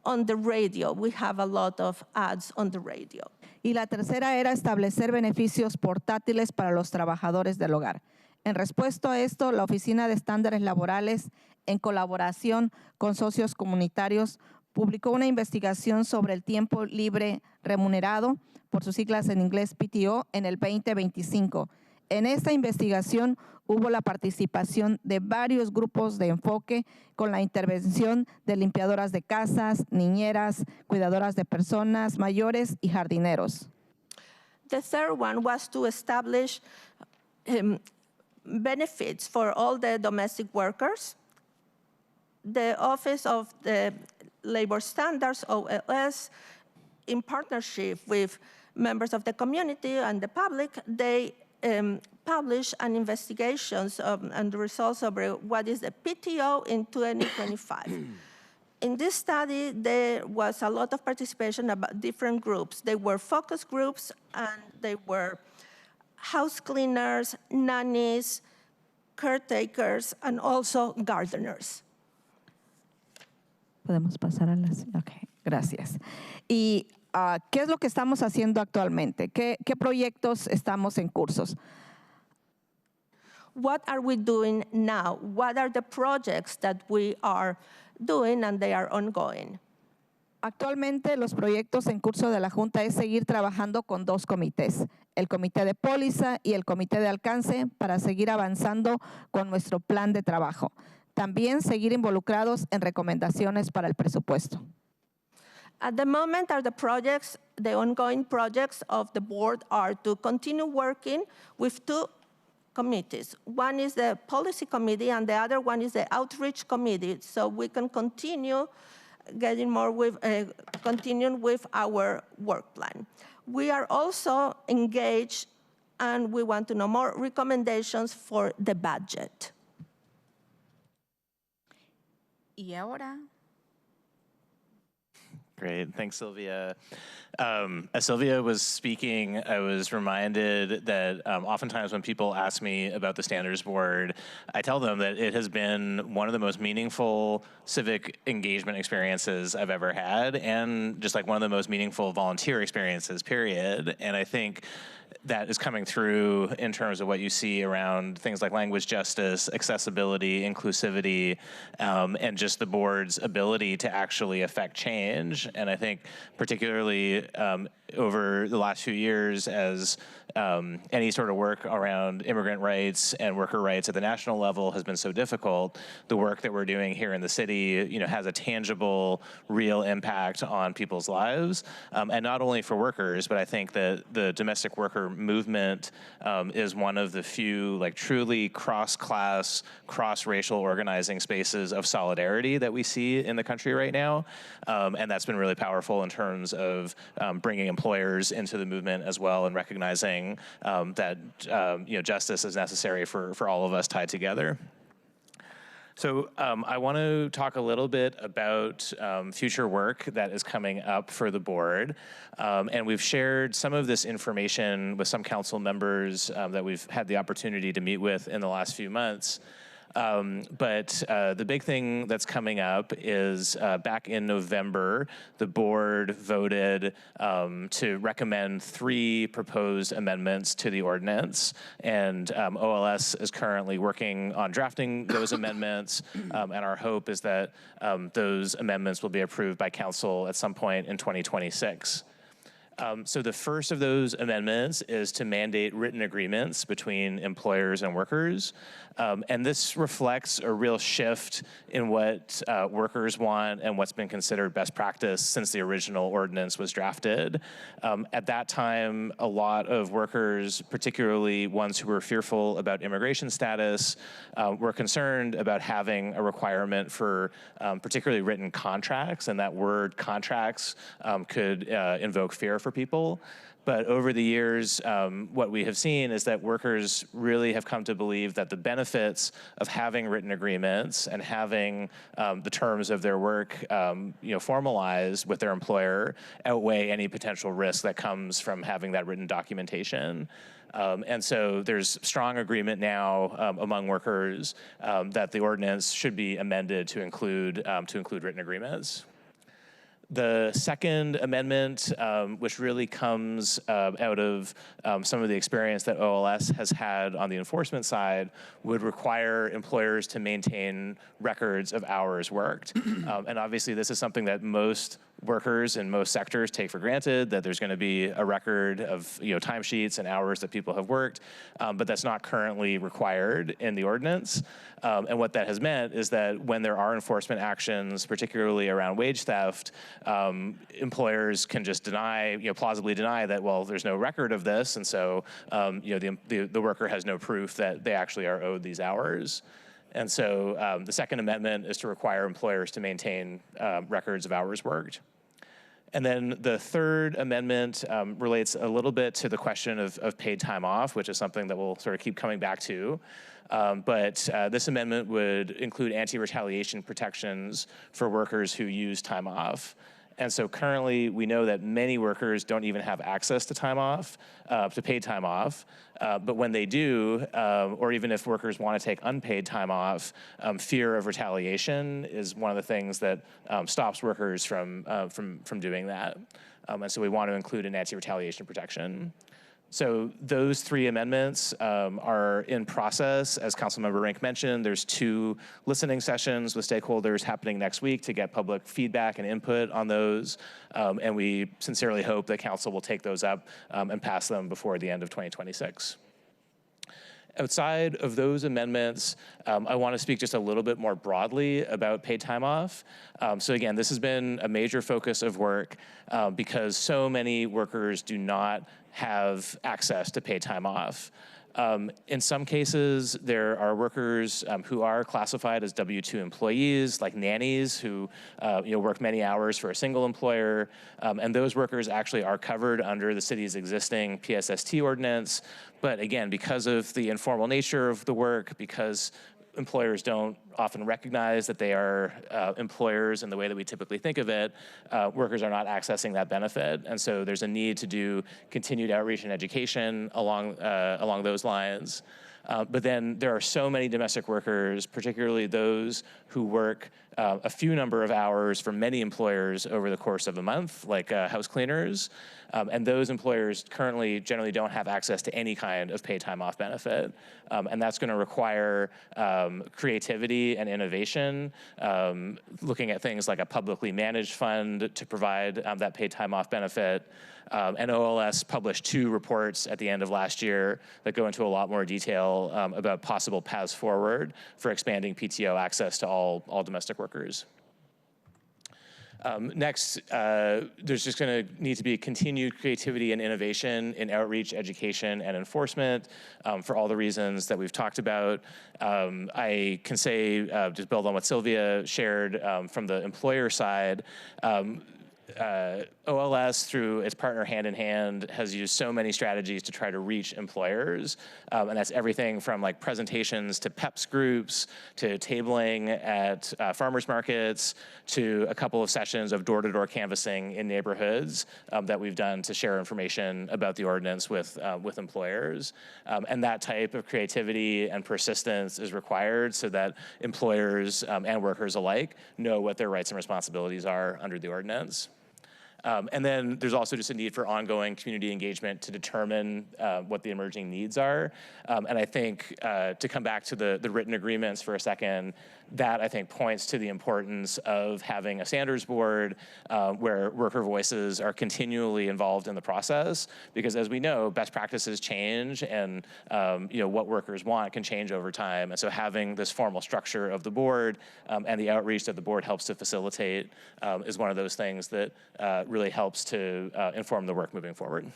S6: on the radio. We have a lot of ads on the radio.
S5: Y la tercera era establecer beneficios portátiles para los trabajadores del hogar. En respuesta a esto, la Oficina de Estándares Laborales, en colaboración con socios comunitarios, publicó una investigación sobre el tiempo libre remunerado, por sus siglas en inglés PTO, en el 2025. En esta investigación hubo la participación de varios grupos de enfoque con la intervención de limpiadoras de casas, niñeras, cuidadoras de personas mayores y jardineros.
S6: The third one was to establish benefits for all the domestic workers. The Office of the Labor Standards, OLS, in partnership with members of the community and the public, they published an investigation and the results of what is the PTO in 2025. In this study, there was a lot of participation about different groups. They were focus groups, and they were house cleaners, nannies, caretakers, and also gardeners.
S5: Podemos pasar a las... Ok, gracias. ¿Y qué es lo que estamos haciendo actualmente? ¿Qué proyectos estamos en cursos?
S6: What are we doing now? What are the projects that we are doing and they are ongoing?
S5: Actualmente los proyectos en curso de la Junta es seguir trabajando con dos comités, el Comité de Póliza y el Comité de Alcance, para seguir avanzando con nuestro plan de trabajo. También seguir involucrados en recomendaciones para el presupuesto.
S6: At the moment are the ongoing projects of the board are to continue working with two committees. One is the policy committee and the other one is the outreach committee, so we can continue getting more with, continuing with our work plan. We are also engaged and we want to know more recommendations for the budget.
S2: Y ahora...
S7: Great, thanks, Sylvia. As Sylvia was speaking, I was reminded that oftentimes when people ask me about the Standards Board, I tell them that it has been one of the most meaningful civic engagement experiences I've ever had, and just like one of the most meaningful volunteer experiences, period. And I think that is coming through in terms of what you see around things like language justice, accessibility, inclusivity, and just the board's ability to actually affect change. And I think particularly over the last few years, as any sort of work around immigrant rights and worker rights at the national level has been so difficult, the work that we're doing here in the city, has a tangible, real impact on people's lives, and not only for workers, but I think that the domestic worker movement is one of the few truly cross-class, cross-racial organizing spaces of solidarity that we see in the country right now, and that's been really powerful in terms of bringing employers into the movement as well, and recognizing that justice is necessary for all of us tied together. So I want to talk a little bit about future work that is coming up for the board. And we've shared some of this information with some council members that we've had the opportunity to meet with in the last few months. But the big thing that's coming up is back in November, the board voted to recommend 3 proposed amendments to the ordinance. And OLS is currently working on drafting those amendments. And our hope is that those amendments will be approved by council at some point in 2026. So the first of those amendments is to mandate written agreements between employers and workers. And this reflects a real shift in what workers want and what's been considered best practice since the original ordinance was drafted. At that time, a lot of workers, particularly ones who were fearful about immigration status, were concerned about having a requirement for particularly written contracts, and that word contracts could invoke fear for people. But over the years, what we have seen is that workers really have come to believe that the benefits of having written agreements and having the terms of their work formalized with their employer outweigh any potential risk that comes from having that written documentation. And so there's strong agreement now among workers that the ordinance should be amended to include written agreements. The second amendment, which really comes out of some of the experience that OLS has had on the enforcement side, would require employers to maintain records of hours worked. And obviously this is something that most workers in most sectors take for granted, that there's going to be a record of timesheets and hours that people have worked, but that's not currently required in the ordinance. And what that has meant is that when there are enforcement actions, particularly around wage theft, employers can just deny, plausibly deny that, well, there's no record of this, and so the worker has no proof that they actually are owed these hours. And so the Second Amendment is to require employers to maintain records of hours worked. And then the Third Amendment relates a little bit to the question of paid time off, which is something that we'll sort of keep coming back to. But this amendment would include anti-retaliation protections for workers who use time off. And so currently, we know that many workers don't even have access to time off, to paid time off. But when they do, or even if workers want to take unpaid time off, fear of retaliation is one of the things that stops workers from doing that. And so we want to include an anti-retaliation protection. So those three amendments are in process. As Councilmember Rink mentioned, there's 2 listening sessions with stakeholders happening next week to get public feedback and input on those. And we sincerely hope that Council will take those up and pass them before the end of 2026. Outside of those amendments, I want to speak just a little bit more broadly about paid time off. So again, this has been a major focus of work because so many workers do not have access to paid time off. In some cases, there are workers who are classified as W-2 employees, like nannies who work many hours for a single employer, and those workers actually are covered under the city's existing PSST ordinance. But again, because of the informal nature of the work, because employers don't often recognize that they are employers in the way that we typically think of it, workers are not accessing that benefit. And so there's a need to do continued outreach and education along those lines. But then there are so many domestic workers, particularly those who work a few number of hours for many employers over the course of a month, like house cleaners. And those employers currently generally don't have access to any kind of paid time off benefit. And that's going to require creativity and innovation, looking at things like a publicly managed fund to provide that paid time off benefit. And OLS published 2 reports at the end of last year that go into a lot more detail about possible paths forward for expanding PTO access to all domestic workers. Next, there's just going to need to be continued creativity and innovation in outreach, education, and enforcement for all the reasons that we've talked about. I can say, just build on what Sylvia shared from the employer side. OLS, through its partner Hand in Hand, has used so many strategies to try to reach employers. And that's everything from like presentations to PEPS groups, to tabling at farmers markets, to a couple of sessions of door-to-door canvassing in neighborhoods that we've done to share information about the ordinance with employers. And that type of creativity and persistence is required so that employers and workers alike know what their rights and responsibilities are under the ordinance. And then there's also just a need for ongoing community engagement to determine what the emerging needs are. And I think to come back to the written agreements for a second, that I think points to the importance of having a standards board where worker voices are continually involved in the process, because as we know, best practices change, and what workers want can change over time. And so having this formal structure of the board and the outreach that the board helps to facilitate is one of those things that really helps to inform the work moving forward.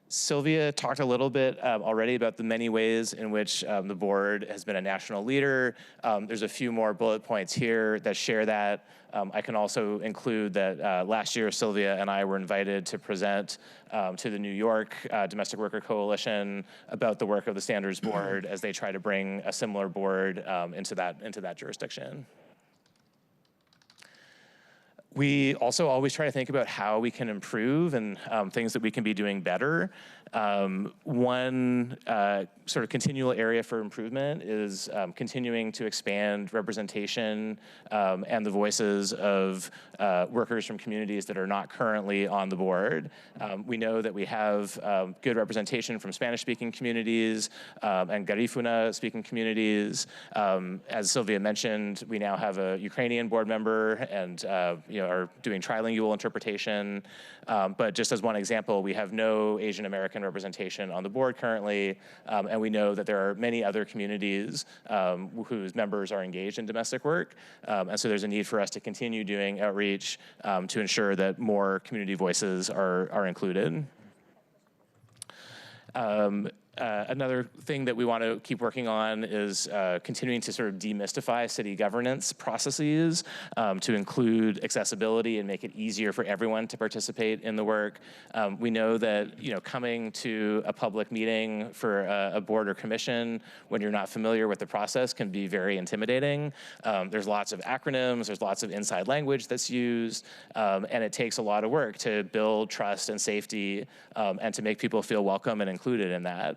S7: Sylvia talked a little bit already about the many ways in which the board has been a national leader. There's a few more bullet points here that share that. I can also include that last year, Sylvia and I were invited to present to the New York Domestic Worker Coalition about the work of the Standards Board as they try to bring a similar board into that jurisdiction. We also always try to think about how we can improve and things that we can be doing better. One sort of continual area for improvement is continuing to expand representation and the voices of workers from communities that are not currently on the board. We know that we have good representation from Spanish-speaking communities and Garifuna-speaking communities. As Sylvia mentioned, we now have a Ukrainian board member and are doing trilingual interpretation. But just as one example, we have no Asian American representation on the board currently, and we know that there are many other communities whose members are engaged in domestic work, and so there's a need for us to continue doing outreach to ensure that more community voices are included. Another thing that we want to keep working on is continuing to sort of demystify city governance processes to include accessibility and make it easier for everyone to participate in the work. We know that coming to a public meeting for a board or commission when you're not familiar with the process can be very intimidating. There's lots of acronyms, there's lots of inside language that's used, and it takes a lot of work to build trust and safety and to make people feel welcome and included in that.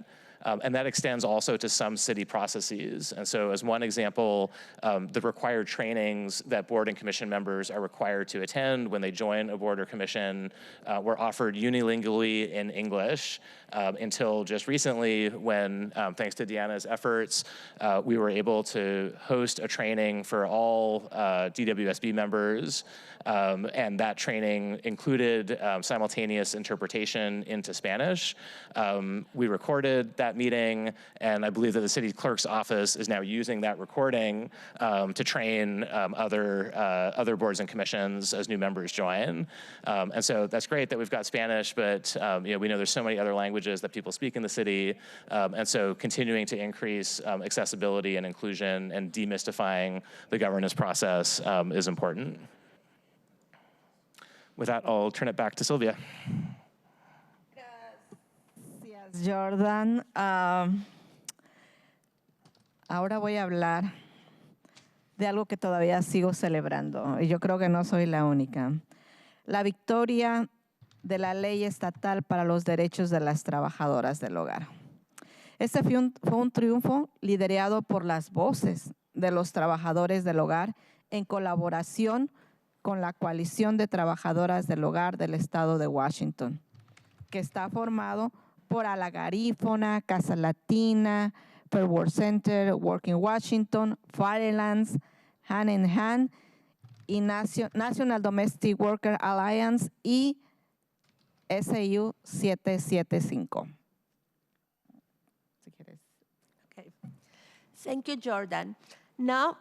S7: And that extends also to some city processes. And so as one example, the required trainings that board and commission members are required to attend when they join a board or commission were offered unilingually in English until just recently when, thanks to Deanna's efforts, we were able to host a training for all DWSB members. And that training included simultaneous interpretation into Spanish. We recorded that meeting, and I believe that the city clerk's office is now using that recording to train other boards and commissions as new members join. And so that's great that we've got Spanish, but we know there's so many other languages that people speak in the city, and so continuing to increase accessibility and inclusion and demystifying the governance process is important. With that, I'll turn it back to Sylvia.
S5: Gracias, Jordan. Ahora voy a hablar de algo que todavía sigo celebrando, y yo creo que no soy la única. La victoria de la ley estatal para los derechos de las trabajadoras del hogar. Este fue un triunfo liderado por las voces de los trabajadores del hogar en colaboración con la coalición de trabajadoras del hogar del estado de Washington, que está formado por La Garífuna, Casa Latina, Fair Work Center, Working Washington, Firelands, Hand in Hand, y National Domestic Worker Alliance y SU 775.
S6: Okay. Thank you, Jordan. Now,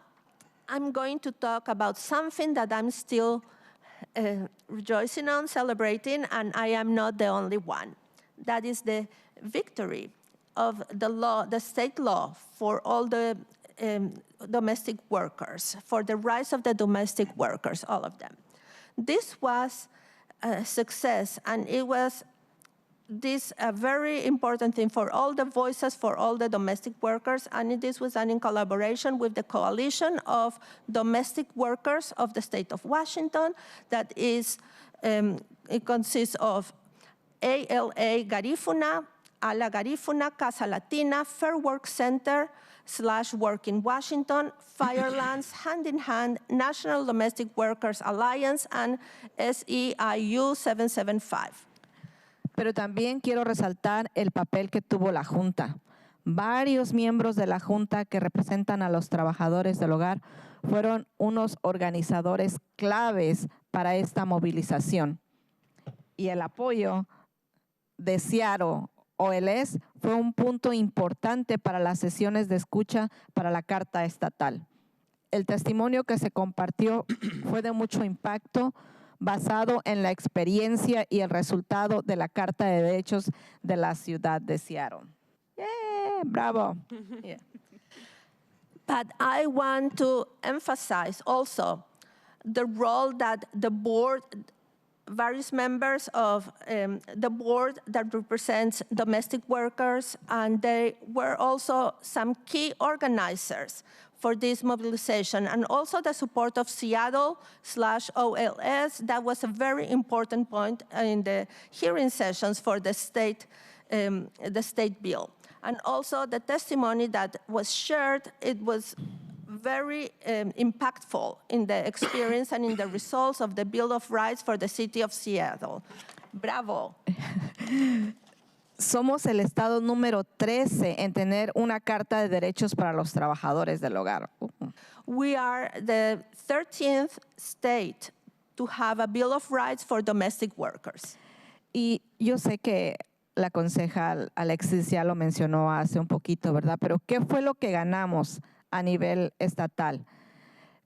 S6: I'm going to talk about something that I'm still rejoicing on, celebrating, and I am not the only one. That is the victory of the law, the state law for all the domestic workers, for the rights of the domestic workers, all of them. This was a success, and it was a very important thing for all the voices, for all the domestic workers, and this was done in collaboration with the Coalition of Domestic Workers of the state of Washington. That is, it consists of ALA Garifuna, La Garifuna, Casa Latina, Fair Work Center / Working Washington, Firelands, Hand in Hand, National Domestic Workers Alliance, and SEIU 775.
S5: Pero también quiero resaltar el papel que tuvo la Junta. Varios miembros de la Junta que representan a los trabajadores del hogar fueron unos organizadores claves para esta movilización. Y el apoyo de Seattle OLS fue un punto importante para las sesiones de escucha para la Carta Estatal. El testimonio que se compartió fue de mucho impacto, basado en la experiencia y el resultado de la Carta de Derechos de la ciudad de Seattle. Yeah, bravo.
S6: Yeah. But I want to emphasize also the role that the board, various members of the board that represents domestic workers, and they were also some key organizers for this mobilization, and also the support of Seattle / OLS. That was a very important point in the hearing sessions for the state the state bill. And also the testimony that was shared, it was very impactful in the experience and in the results of the Bill of Rights for the city of Seattle. Bravo.
S5: Somos el estado número 13 en tener una carta de derechos para los trabajadores del hogar.
S6: We are the 13th state to have a Bill of Rights for domestic workers.
S5: Y yo sé que la concejal Alexis ya lo mencionó hace un poquito, ¿verdad? Pero ¿qué fue lo que ganamos a nivel estatal?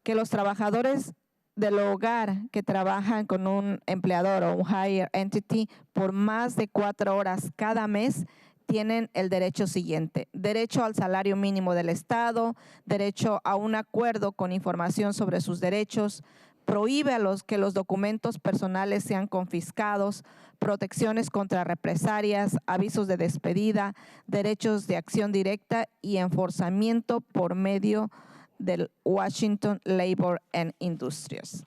S5: Que los trabajadores del hogar que trabajan con un empleador o un hire entity por más de 4 horas cada mes tienen el derecho siguiente: derecho al salario mínimo del Estado, derecho a un acuerdo con información sobre sus derechos, prohíbe que los documentos personales sean confiscados, protecciones contra represalias, avisos de despedida, derechos de acción directa y enforzamiento por medio del Washington Labor and Industries.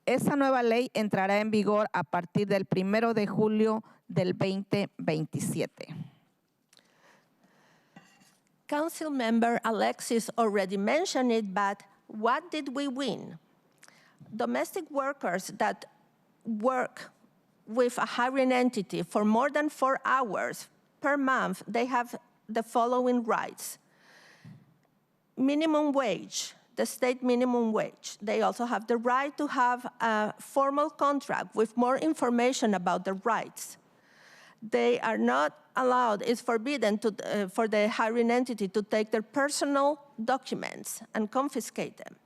S5: Esa nueva ley entrará en vigor a partir del 1 de julio del 2027.
S6: Council member Alexis already mentioned it, but what did we win? Domestic workers that work with a hiring entity for more than 4 hours per month, they have the following rights: minimum wage, the state minimum wage. They also have the right to have a formal contract with more information about their rights. They are not allowed, it's forbidden for the hiring entity to take their personal documents and confiscate them.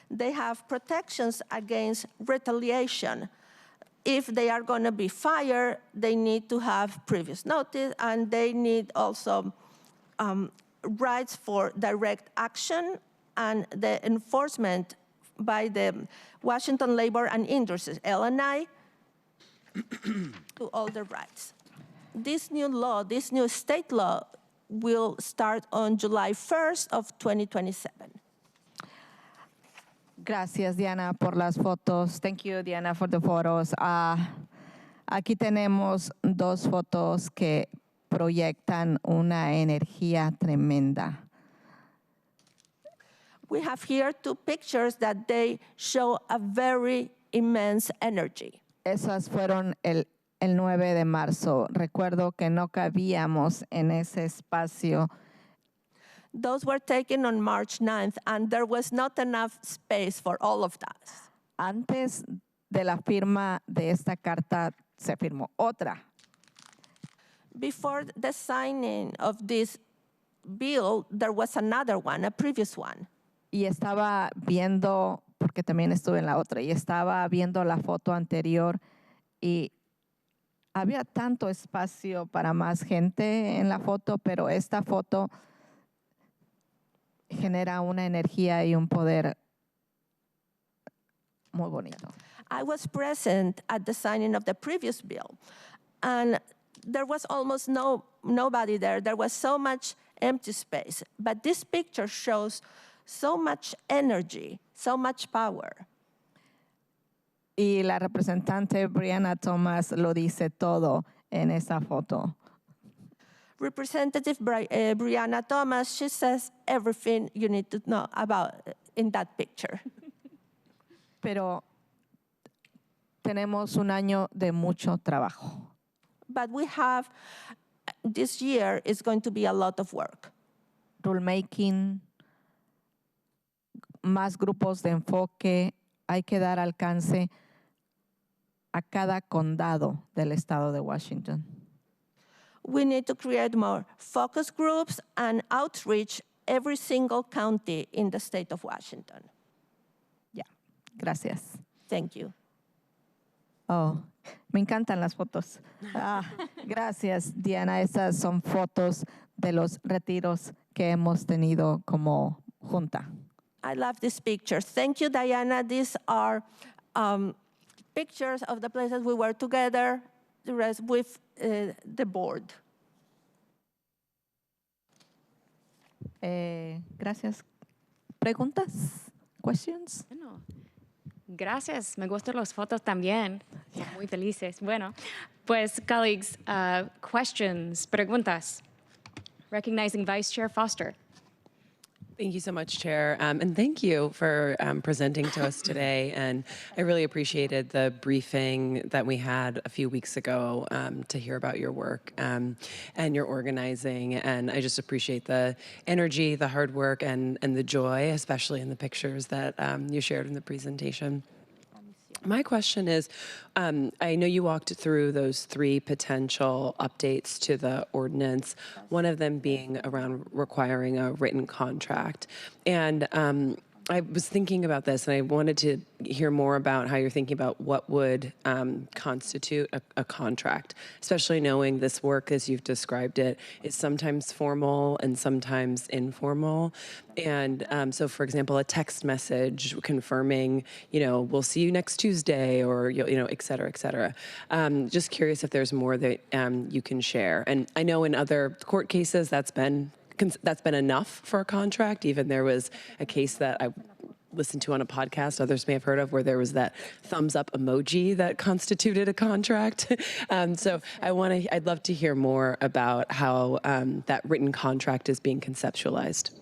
S6: They have protections against retaliation. If they are going to be fired, they need to have previous notice, and they need also rights for direct action and the enforcement by the Washington Labor and Industries, LNI, to all the rights. This new law, this new state law, will start on July 1st of 2027.
S5: Gracias, Diana, por las fotos. Thank you, Diana, for the photos. Aquí tenemos 2 fotos que proyectan una energía tremenda.
S6: We have here 2 pictures that they show a very immense energy.
S5: Esas fueron el 9 de marzo. Recuerdo que no cabíamos en ese espacio.
S6: Those were taken on March 9th, and there was not enough space for all of us.
S5: Antes de la firma de esta carta se firmó otra.
S6: Before the signing of this bill, there was another one, a previous one.
S5: Y estaba viendo, porque también estuve en la otra, y estaba viendo la foto anterior y había tanto espacio para más gente en la foto, pero esta foto genera una energía y un poder muy bonito.
S6: I was present at the signing of the previous bill, and there was almost nobody there. There was so much empty space. But this picture shows so much energy, so much power.
S5: Y la representante Brianna Thomas lo dice todo en esa foto.
S6: Representative Brianna Thomas, she says everything you need to know about in that picture.
S5: Pero tenemos un año de mucho trabajo.
S6: But we have, this year is going to be a lot of work.
S5: Rulemaking, más grupos de enfoque, hay que dar alcance a cada condado del estado de Washington.
S6: We need to create more focus groups and outreach every single county in the state of Washington.
S5: Ya, gracias.
S6: Thank you.
S5: Oh, me encantan las fotos. Gracias, Diana. Esas son fotos de los retiros que hemos tenido como junta.
S6: I love these pictures. Thank you, Diana. These are pictures of the places we were together, the rest with the board.
S5: Gracias. ¿Preguntas? Questions?
S1: Gracias. Me gustan las fotos también. Estamos muy felices. Bueno, pues, colleagues, questions, preguntas. Recognizing Vice Chair Foster.
S9: Thank you so much, Chair. And thank you for presenting to us today. And I really appreciated the briefing that we had a few weeks ago to hear about your work and your organizing. And I just appreciate the energy, the hard work, and the joy, especially in the pictures that you shared in the presentation. My question is, I know you walked through those 3 potential updates to the ordinance, one of them being around requiring a written contract. And I was thinking about this, and I wanted to hear more about how you're thinking about what would constitute a contract, especially knowing this work, as you've described it, is sometimes formal and sometimes informal. And so, for example, a text message confirming, we'll see you next Tuesday, or, et cetera, et cetera. Just curious if there's more that you can share. And I know in other court cases that's been enough for a contract. Even there was a case that I listened to on a podcast others may have heard of, where there was that thumbs up emoji that constituted a contract. So I'd love to hear more about how that written contract is being conceptualized.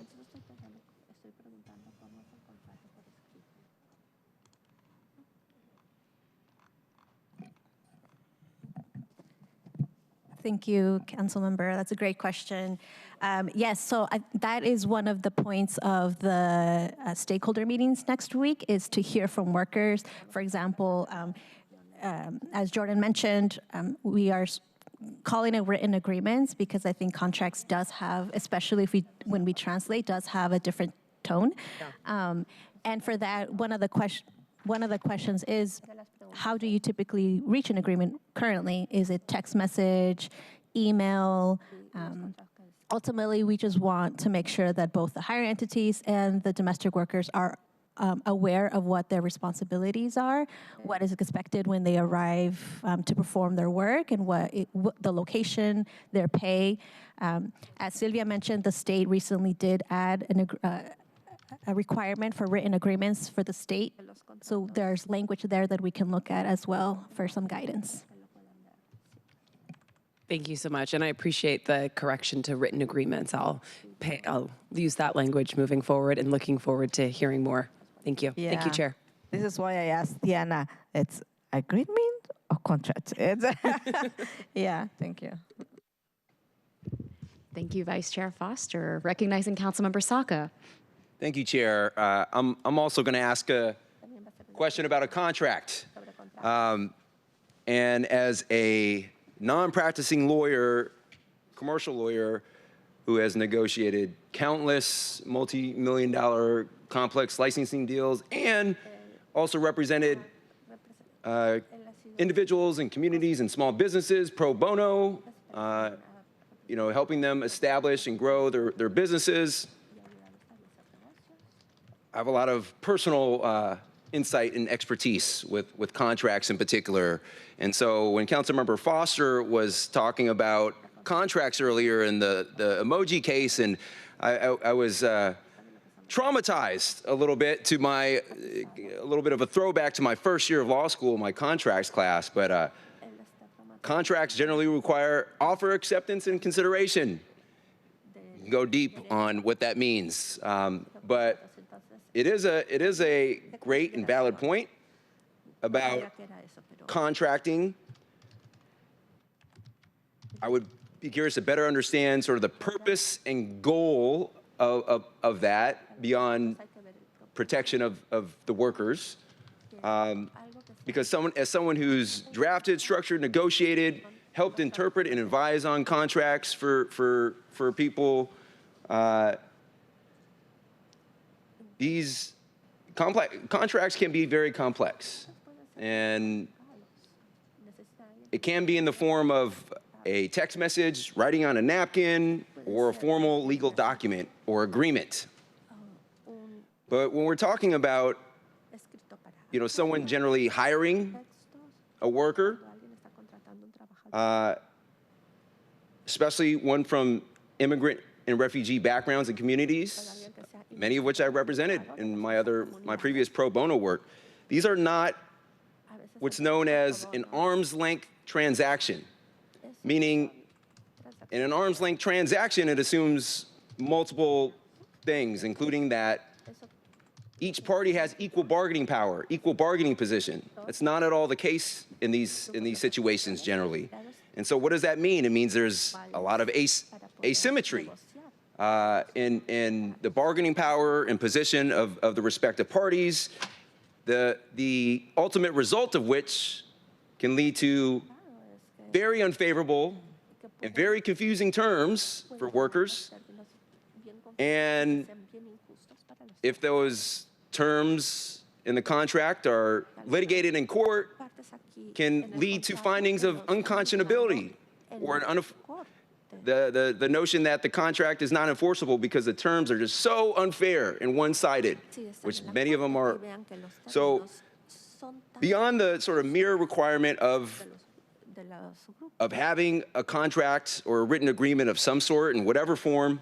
S8: Thank you, Councilmember. That's a great question. Yes, so that is one of the points of the stakeholder meetings next week, is to hear from workers. For example, as Jordan mentioned, we are calling it written agreements because I think contracts does have, especially when we translate, does have a different tone. Yeah. And for that, one of the questions is, how do you typically reach an agreement currently? Is it text message, email? Ultimately, we just want to make sure that both the hiring entities and the domestic workers are aware of what their responsibilities are, what is expected when they arrive to perform their work, and what the location, their pay. As Sylvia mentioned, the state recently did add a requirement for written agreements for the state. So there's language there that we can look at as well for some guidance.
S9: Thank you so much, and I appreciate the correction to written agreements. I'll use that language moving forward, and looking forward to hearing more. Thank you.
S5: Yeah.
S9: Thank you, Chair.
S5: This is why I asked Diana, it's agreement or contract? Yeah, thank you.
S1: Thank you, Vice Chair Foster. Recognizing Councilmember Saka.
S10: Thank you, Chair. I'm also going to ask a question about a contract. And as a non-practicing lawyer, commercial lawyer, who has negotiated countless multi-million-dollar complex licensing deals and also represented individuals and communities and small businesses pro bono, helping them establish and grow their businesses. I have a lot of personal insight and expertise with contracts in particular. And so when Councilmember Foster was talking about contracts earlier in the emoji case, and I was traumatized a little bit a little bit of a throwback to my first year of law school, my contracts class. But contracts generally require offer, acceptance, and consideration. You can go deep on what that means. But it is a great and valid point about contracting. I would be curious to better understand sort of the purpose and goal of that beyond protection of the workers. Because as someone who's drafted, structured, negotiated, helped interpret and advise on contracts for people, these contracts can be very complex, and it can be in the form of a text message, writing on a napkin, or a formal legal document or agreement. But when we're talking about, someone generally hiring a worker, especially one from immigrant and refugee backgrounds and communities, many of which I represented in my previous pro bono work, These are not what's known as an arm's length transaction, meaning in an arm's length transaction, it assumes multiple things, including that each party has equal bargaining power, equal bargaining position. That's not at all the case in these situations generally. And so what does that mean? It means there's a lot of asymmetry in the bargaining power and position of the respective parties, the ultimate result of which can lead to very unfavorable and very confusing terms for workers. And if those terms in the contract are litigated in court, can lead to findings of unconscionability or the notion that the contract is not enforceable because the terms are just so unfair and one-sided, which many of them are. So beyond the sort of mere requirement of having a contract or a written agreement of some sort in whatever form,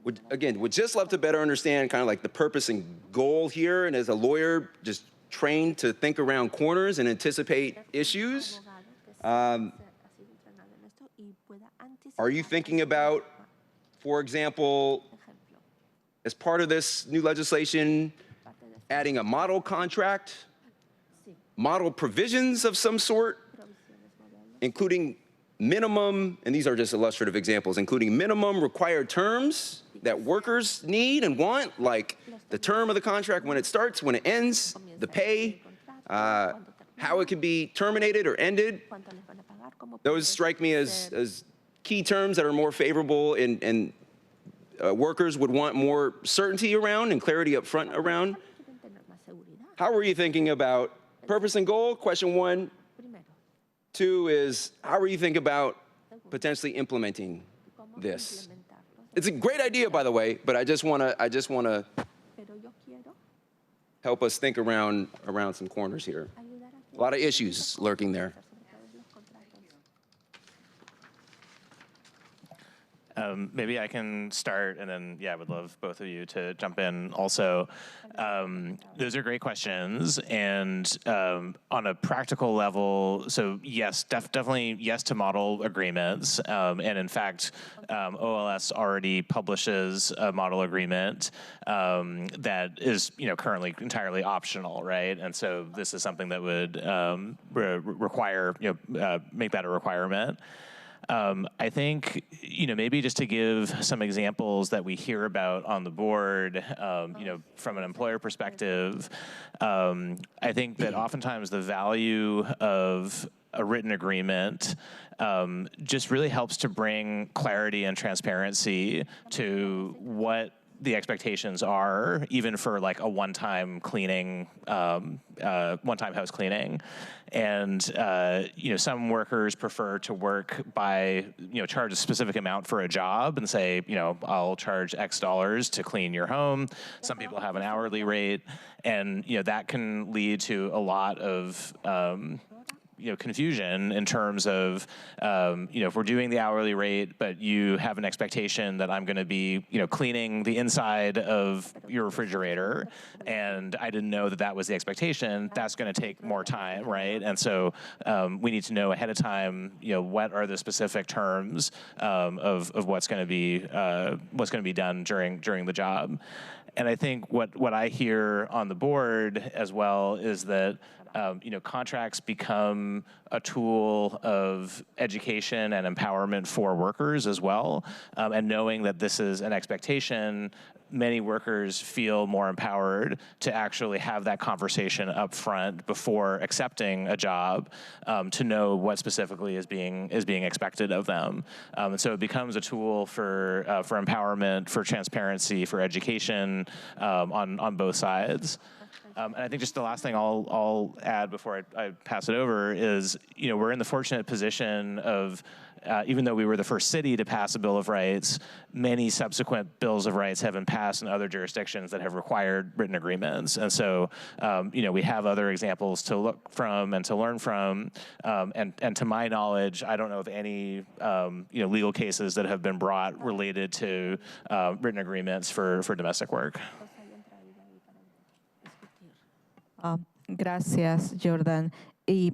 S10: would just love to better understand kind of like the purpose and goal here, and as a lawyer just trained to think around corners and anticipate issues. Are you thinking about, for example, as part of this new legislation, adding a model contract, model provisions of some sort, including minimum, and these are just illustrative examples, including minimum required terms that workers need and want, like the term of the contract, when it starts, when it ends, the pay, how it can be terminated or ended. Those strike me as key terms that are more favorable and workers would want more certainty around and clarity up front around. How are you thinking about purpose and goal? Question one. Two is, how are you thinking about potentially implementing this? It's a great idea, by the way, but I just want to help us think around some corners here. A lot of issues lurking there.
S7: Maybe I can start, and then, yeah, I would love both of you to jump in also. Those are great questions, and on a practical level, so yes, definitely yes to model agreements, and in fact, OLS already publishes a model agreement that is, currently entirely optional, right? And so this is something that would require, make that a requirement. I think, maybe just to give some examples that we hear about on the board, from an employer perspective, I think that oftentimes the value of a written agreement just really helps to bring clarity and transparency to what the expectations are, even for like a one-time cleaning, one-time house cleaning. And, some workers prefer to work by, charge a specific amount for a job and say, I'll charge X dollars to clean your home. Some people have an hourly rate, and, that can lead to a lot of, confusion in terms of, if we're doing the hourly rate, but you have an expectation that I'm going to be, cleaning the inside of your refrigerator, and I didn't know that that was the expectation, that's going to take more time, right? And so we need to know ahead of time, what are the specific terms of what's going to be done during the job. And I think what I hear on the board as well is that contracts become a tool of education and empowerment for workers as well. And knowing that this is an expectation, many workers feel more empowered to actually have that conversation up front before accepting a job, to know what specifically is being expected of them. And so it becomes a tool for empowerment, for transparency, for education on both sides. And I think just the last thing I'll add before I pass it over is, we're in the fortunate position of, even though we were the first city to pass a Bill of Rights, many subsequent Bills of Rights have been passed in other jurisdictions that have required written agreements. And so, we have other examples to look from and to learn from. And to my knowledge, I don't know of any, legal cases that have been brought related to written agreements for domestic work.
S5: Gracias, Jordan. Y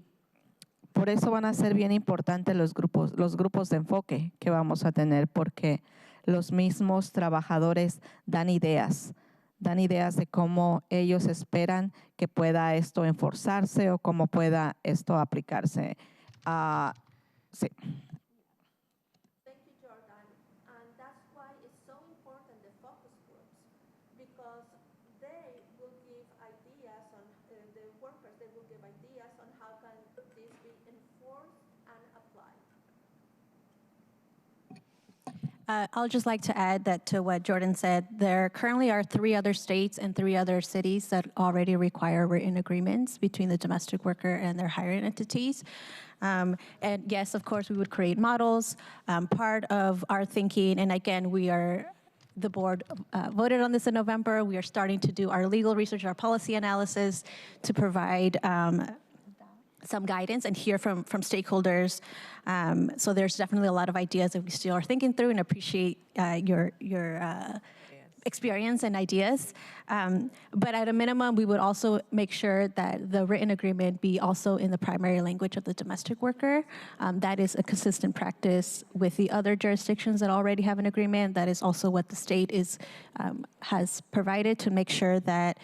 S5: por eso van a ser bien importantes los grupos de enfoque que vamos a tener, porque los mismos trabajadores dan ideas de cómo ellos esperan que pueda esto enforzarse o cómo pueda esto aplicarse. Sí.
S6: Thank you, Jordan. And that's why it's so important, the focus groups, because they will give ideas on, the workers, they will give ideas on how can this be enforced and applied.
S8: I'll just like to add that to what Jordan said, there currently are 3 other states and 3 other cities that already require written agreements between the domestic worker and their hiring entities. And yes, of course, we would create models. Part of our thinking, and again, the board voted on this in November. We are starting to do our legal research, our policy analysis to provide some guidance and hear from stakeholders. So there's definitely a lot of ideas that we still are thinking through, and appreciate your experience and ideas. But at a minimum, we would also make sure that the written agreement be also in the primary language of the domestic worker. That is a consistent practice with the other jurisdictions that already have an agreement. That is also what the state has provided to make sure that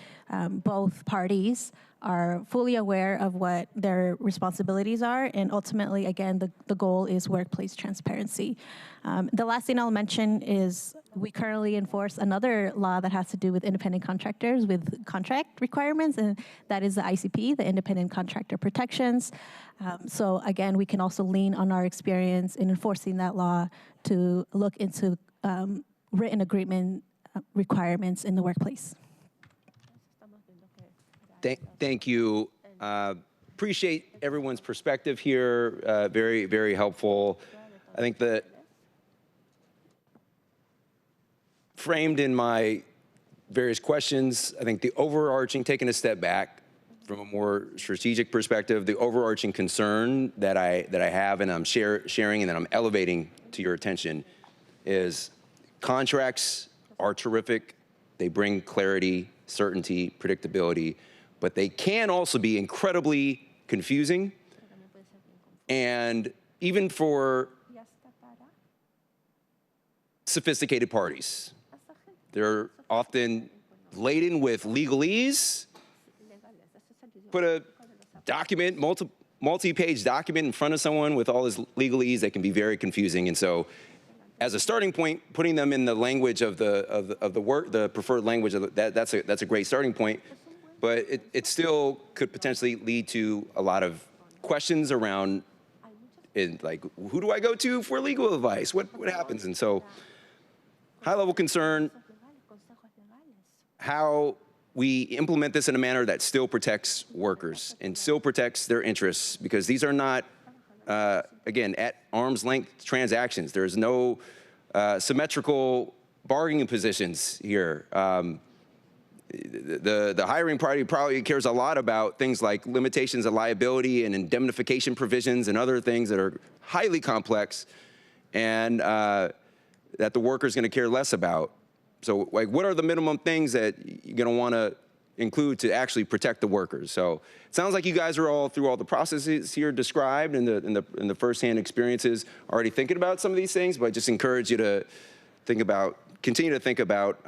S8: both parties are fully aware of what their responsibilities are. And ultimately, again, the goal is workplace transparency. The last thing I'll mention is we currently enforce another law that has to do with independent contractors with contract requirements, and that is the ICP, the Independent Contractor Protections. So again, we can also lean on our experience in enforcing that law to look into written agreement requirements in the workplace.
S10: Thank you. Appreciate everyone's perspective here. Very, very helpful. I think that framed in my various questions, I think the overarching, taking a step back from a more strategic perspective, the overarching concern that I have and I'm sharing and that I'm elevating to your attention is contracts are terrific. They bring clarity, certainty, predictability, but they can also be incredibly confusing. And even for sophisticated parties, they're often laden with legalese. Put a document, multi-page document in front of someone with all this legalese that can be very confusing. And so as a starting point, putting them in the language of the preferred language of that's a great starting point. But it still could potentially lead to a lot of questions around, like, who do I go to for legal advice? What happens? And so, high-level concern, how we implement this in a manner that still protects workers and still protects their interests, because these are not, again, at arm's length transactions. There's no symmetrical bargaining positions here. The hiring party probably cares a lot about things like limitations of liability and indemnification provisions and other things that are highly complex, and that the worker's going to care less about. So, like, what are the minimum things that you're going to want to include to actually protect the workers? So, it sounds like you guys are all through all the processes here described and the firsthand experiences, already thinking about some of these things. But I just encourage you to continue to think about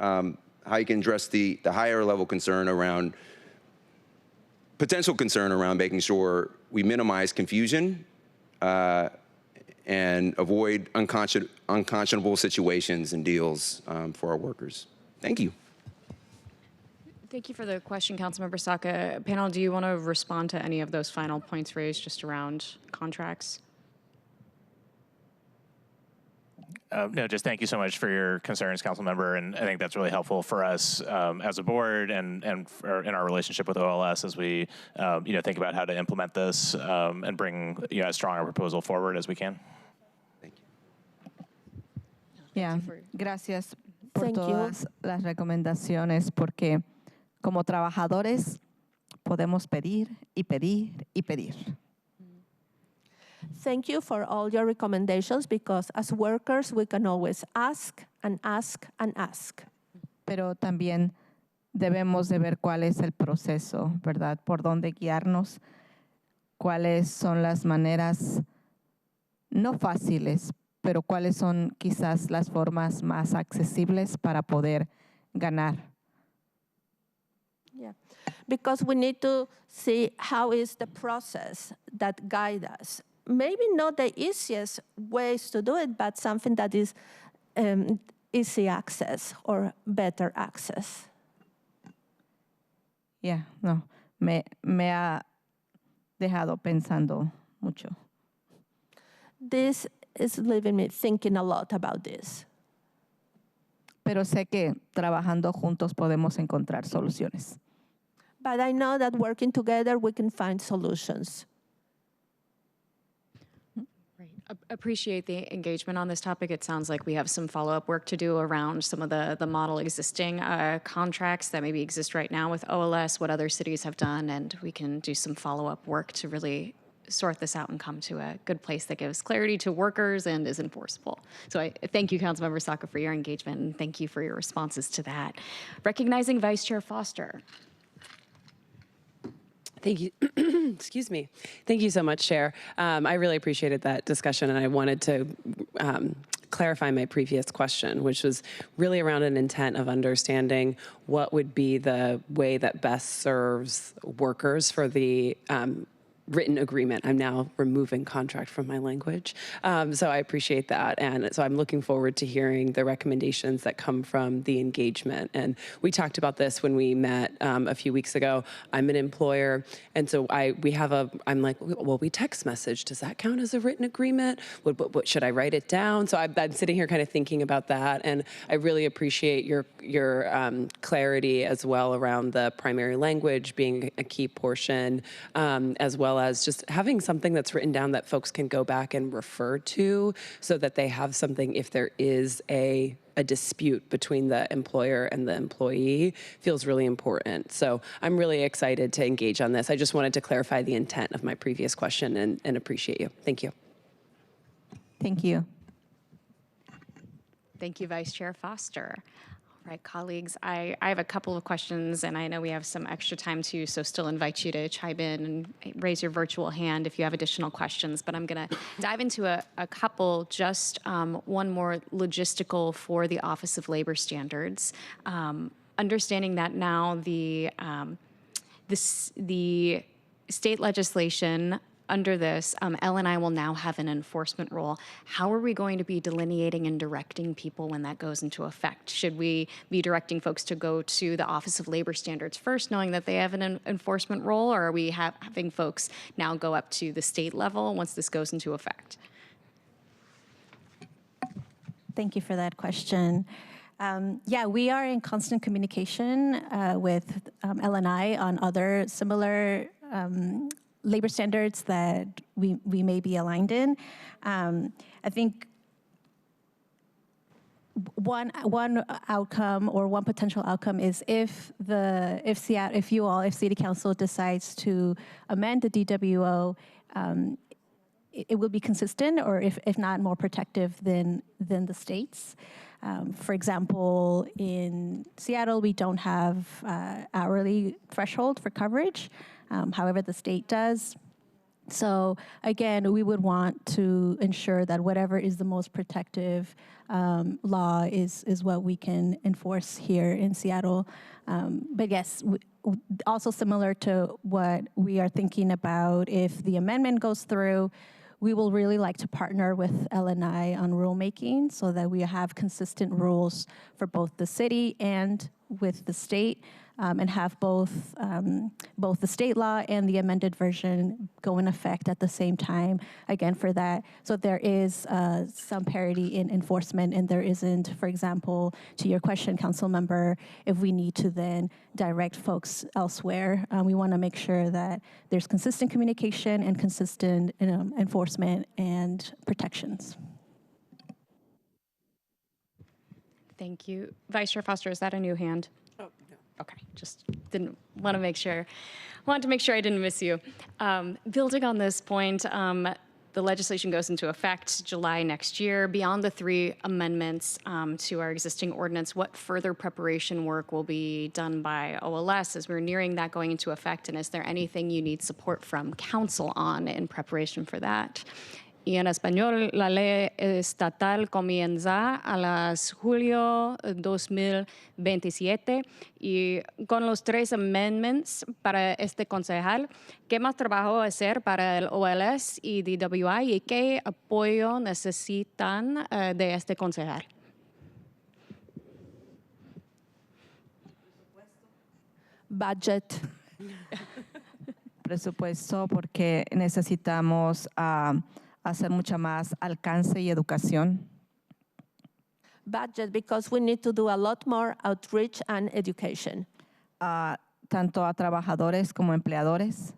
S10: how you can address the higher level concern around, potential concern around making sure we minimize confusion and avoid unconscionable situations and deals for our workers. Thank you.
S1: Thank you for the question, Councilmember Saka. Panel, do you want to respond to any of those final points raised just around contracts?
S7: No, just thank you so much for your concerns, Councilmember, and I think that's really helpful for us as a board and in our relationship with OLS as we think about how to implement this and bring as strong a proposal forward as we can.
S10: Thank
S5: you. Yeah, gracias por todas las recomendaciones, porque como trabajadores podemos pedir y pedir y pedir.
S6: Thank you for all your recommendations, because as workers, we can always ask and ask and ask.
S5: Pero también debemos de ver cuál es el proceso, ¿verdad? Por dónde guiarnos, cuáles son las maneras no fáciles, pero cuáles son quizás las formas más accesibles para poder ganar.
S6: Yeah, because we need to see how is the process that guide us. Maybe not the easiest ways to do it, but something that is easy access or better access.
S5: Yeah, no, me ha dejado pensando mucho.
S6: This is leaving me thinking a lot about this.
S5: Pero sé que trabajando juntos podemos encontrar soluciones.
S6: But I know that working together, we can find solutions.
S1: Appreciate the engagement on this topic. It sounds like we have some follow-up work to do around some of the model existing contracts that maybe exist right now with OLS, what other cities have done, and we can do some follow-up work to really sort this out and come to a good place that gives clarity to workers and is enforceable. So I thank you, Councilmember Saka, for your engagement, and thank you for your responses to that. Recognizing Vice Chair Foster.
S9: Thank you. Excuse me. Thank you so much, Chair. I really appreciated that discussion, and I wanted to clarify my previous question, which was really around an intent of understanding what would be the way that best serves workers for the written agreement. I'm now removing contract from my language. So I appreciate that. And so I'm looking forward to hearing the recommendations that come from the engagement. And we talked about this when we met a few weeks ago. I'm an employer. And so I'm like, well, we text message. Does that count as a written agreement? What should I write it down? So I'm sitting here kind of thinking about that. And I really appreciate your clarity as well around the primary language being a key portion, as well as just having something that's written down that folks can go back and refer to so that they have something if there is a dispute between the employer and the employee feels really important. So I'm really excited to engage on this. I just wanted to clarify the intent of my previous question and appreciate you. Thank you.
S5: Thank you.
S1: Thank you, Vice Chair Foster. All right, colleagues, I have a couple of questions, and I know we have some extra time too, so still invite you to chime in and raise your virtual hand if you have additional questions. But I'm going to dive into a couple, just one more logistical for the Office of Labor Standards. Understanding that now the state legislation under this, L&I will now have an enforcement role. How are we going to be delineating and directing people when that goes into effect? Should we be directing folks to go to the Office of Labor Standards first, knowing that they have an enforcement role, or are we having folks now go up to the state level once this goes into effect?
S8: Thank you for that question. Yeah, we are in constant communication with L&I on other similar labor standards that we may be aligned in. I think one outcome or one potential outcome is if City Council decides to amend the DWO, it will be consistent, or if not more protective than the states. For example, in Seattle, we don't have hourly threshold for coverage. However, the state does. So again, we would want to ensure that whatever is the most protective law is what we can enforce here in Seattle. But yes, also similar to what we are thinking about if the amendment goes through, we will really like to partner with L&I on rulemaking so that we have consistent rules for both the city and with the state, and have both the state law and the amended version go in effect at the same time, again, for that. So there is some parity in enforcement, and there isn't, for example, to your question, Council Member, if we need to then direct folks elsewhere. We want to make sure that there's consistent communication and consistent enforcement and protections.
S1: Thank you. Vice Chair Foster, is that a new hand?
S9: Oh, no.
S1: Okay, just didn't want to make sure. Wanted to make sure I didn't miss you. Building on this point, the legislation goes into effect July next year. Beyond the 3 amendments to our existing ordinance, what further preparation work will be done by OLS as we're nearing that going into effect? And is there anything you need support from council on in preparation for that? Y en español, la ley estatal comienza a las julio 2027 y con los 3 amendments para este concejal, ¿qué más trabajo hacer para el OLS y DWI y qué apoyo necesitan de este concejal?
S5: Budget. Presupuesto porque necesitamos hacer mucha más alcance y educación.
S6: Budget, because we need to do a lot more outreach and education.
S5: Tanto a trabajadores como empleadores.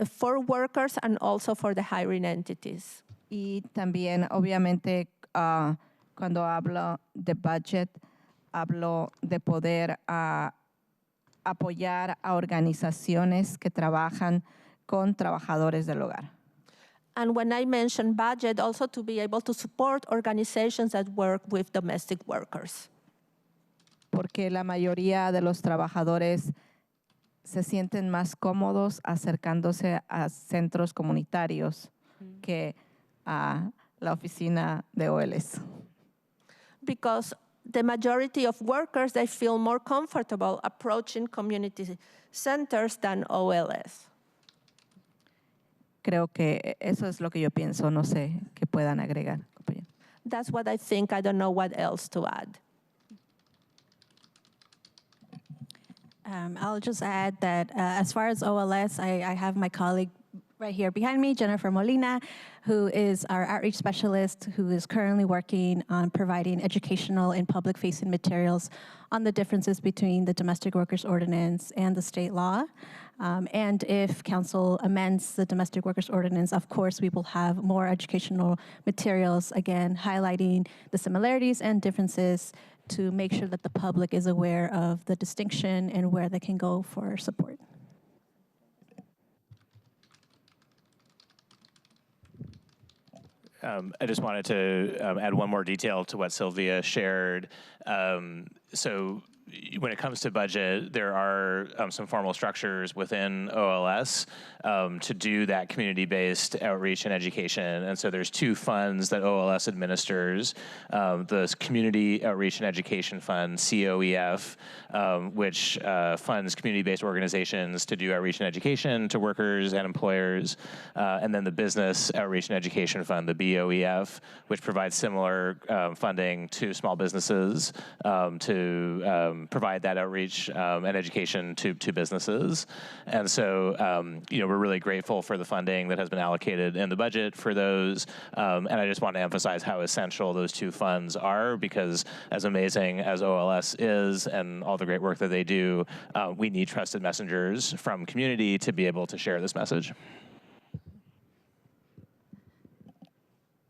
S6: For workers and also for the hiring entities.
S5: Y también, obviamente, cuando hablo de budget, hablo de poder apoyar a organizaciones que trabajan con trabajadores del hogar.
S6: And when I mention budget, also to be able to support organizations that work with domestic workers.
S5: Porque la mayoría de los trabajadores se sienten más cómodos acercándose a centros comunitarios que a la oficina de OLS.
S6: Because the majority of workers, they feel more comfortable approaching community centers than OLS.
S5: Creo que eso es lo que yo pienso, no sé qué puedan agregar, compañero.
S6: That's what I think. I don't know what else to add.
S8: I'll just add that as far as OLS, I have my colleague right here behind me, Jennifer Molina, who is our outreach specialist, who is currently working on providing educational and public-facing materials on the differences between the Domestic Workers Ordinance and the state law. And if council amends the Domestic Workers Ordinance, of course, we will have more educational materials, again, highlighting the similarities and differences to make sure that the public is aware of the distinction and where they can go for support.
S7: I just wanted to add one more detail to what Sylvia shared. So when it comes to budget, there are some formal structures within OLS to do that community-based outreach and education. And so there's 2 funds that OLS administers. The Community Outreach and Education Fund, COEF, which funds community-based organizations to do outreach and education to workers and employers. And then the Business Outreach and Education Fund, the BOEF, which provides similar funding to small businesses to provide that outreach and education to businesses. And so, we're really grateful for the funding that has been allocated in the budget for those. And I just want to emphasize how essential those 2 funds are, because as amazing as OLS is and all the great work that they do, we need trusted messengers from community to be able to share this message.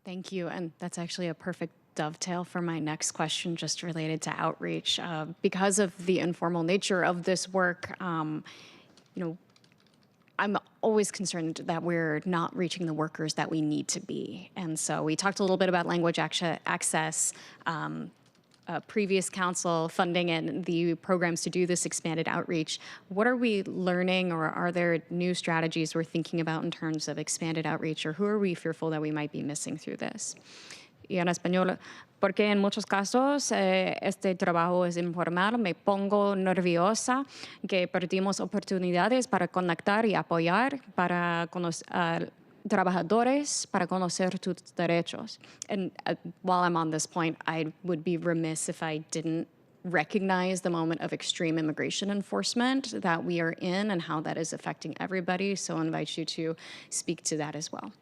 S1: Thank you, and that's actually a perfect dovetail for my next question, just related to outreach. Because of the informal nature of this work, I'm always concerned that we're not reaching the workers that we need to be. And so we talked a little bit about language access, previous council funding and the programs to do this expanded outreach. What are we learning, or are there new strategies we're thinking about in terms of expanded outreach, or who are we fearful that we might be missing through this? Y en español, porque en muchos casos este trabajo es informal, me pongo nerviosa que perdimos oportunidades para conectar y apoyar para trabajadores para conocer tus derechos. And while I'm on this point, I would be remiss if I didn't recognize the moment of extreme immigration enforcement that we are in and how that is affecting everybody. So I invite you to speak to that as well.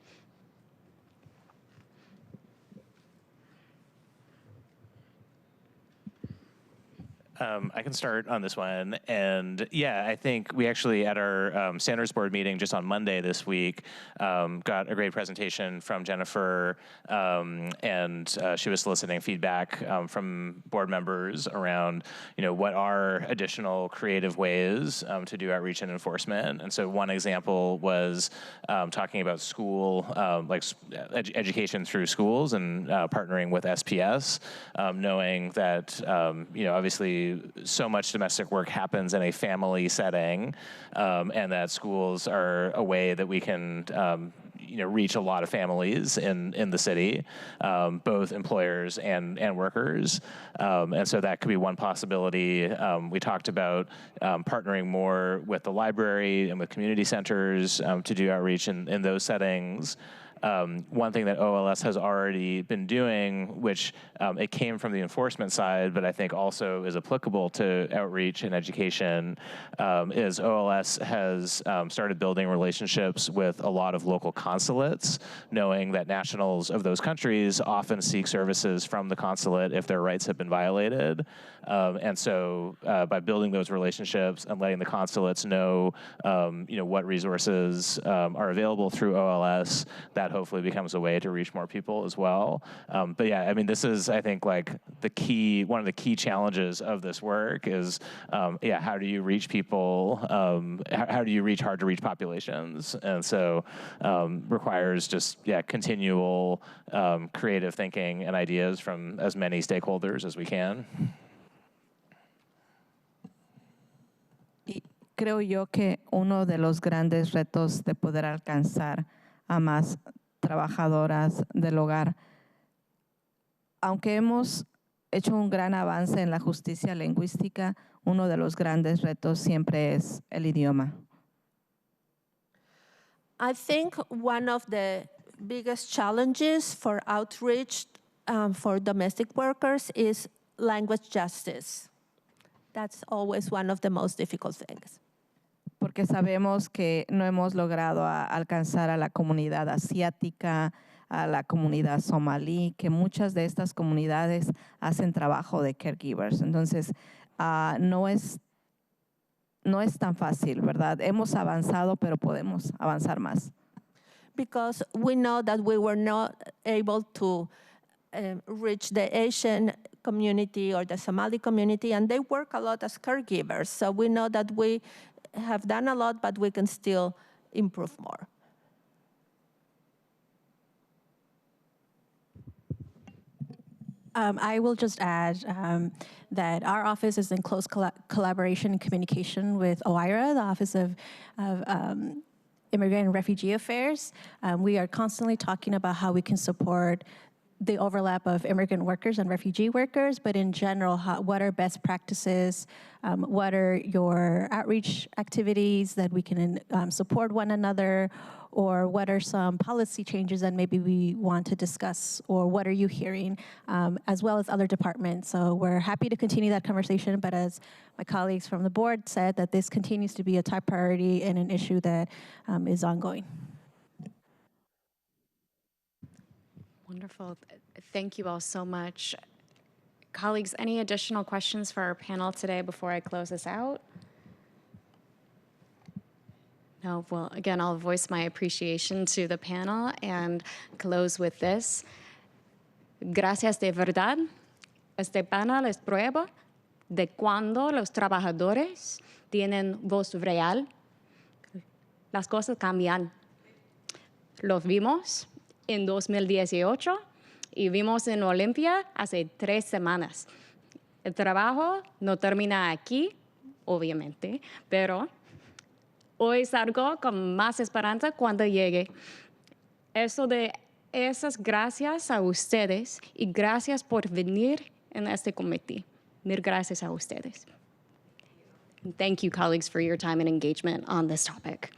S7: I can start on this one. And yeah, I think we actually, at our standards board meeting just on Monday this week, got a great presentation from Jennifer, and she was soliciting feedback from board members around, what are additional creative ways to do outreach and enforcement. And so one example was talking about school, education through schools and partnering with SPS, knowing that, obviously so much domestic work happens in a family setting, and that schools are a way that we can reach a lot of families in the city, both employers and workers. And so that could be one possibility. We talked about partnering more with the library and with community centers to do outreach in those settings. One thing that OLS has already been doing, which it came from the enforcement side, but I think also is applicable to outreach and education, is OLS has started building relationships with a lot of local consulates, knowing that nationals of those countries often seek services from the consulate if their rights have been violated. And so by building those relationships and letting the consulates know, what resources are available through OLS, that hopefully becomes a way to reach more people as well. But yeah, I mean, this is, I think, like one of the key challenges of this work is, how do you reach people? How do you reach hard to reach populations? And so requires just, continual creative thinking and ideas from as many stakeholders as we can.
S5: Creo yo que uno de los grandes retos de poder alcanzar a más trabajadoras del hogar, aunque hemos hecho un gran avance en la justicia lingüística, uno de los grandes retos siempre es el idioma.
S6: I think one of the biggest challenges for outreach for domestic workers is language justice. That's always one of the most difficult things.
S5: Porque sabemos que no hemos logrado alcanzar a la comunidad asiática, a la comunidad somalí, que muchas de estas comunidades hacen trabajo de caregivers. Entonces, no es tan fácil, ¿verdad? Hemos avanzado, pero podemos avanzar más.
S6: Because we know that we were not able to reach the Asian community or the Somali community, and they work a lot as caregivers. So we know that we have done a lot, but we can still improve more.
S8: I will just add that our office is in close collaboration and communication with OIRA, the Office of Immigrant and Refugee Affairs. We are constantly talking about how we can support the overlap of immigrant workers and refugee workers, but in general, what are best practices? What are your outreach activities that we can support one another? Or what are some policy changes that maybe we want to discuss? Or what are you hearing, as well as other departments? So we're happy to continue that conversation, but as my colleagues from the board said, that this continues to be a top priority and an issue that is ongoing.
S1: Wonderful. Thank you all so much. Colleagues, any additional questions for our panel today before I close this out? No, well, again, I'll voice my appreciation to the panel and close with this. Gracias de verdad. Este panel es prueba de cuando los trabajadores tienen voz real, las cosas cambian. Lo vimos en 2018 y vimos en Olimpia hace 3 semanas. El trabajo no termina aquí, obviamente, pero hoy salgo con más esperanza cuando llegue. Eso de esas gracias a ustedes y gracias por venir en este comité. Mil gracias a ustedes. And thank you, colleagues, for your time and engagement on this topic.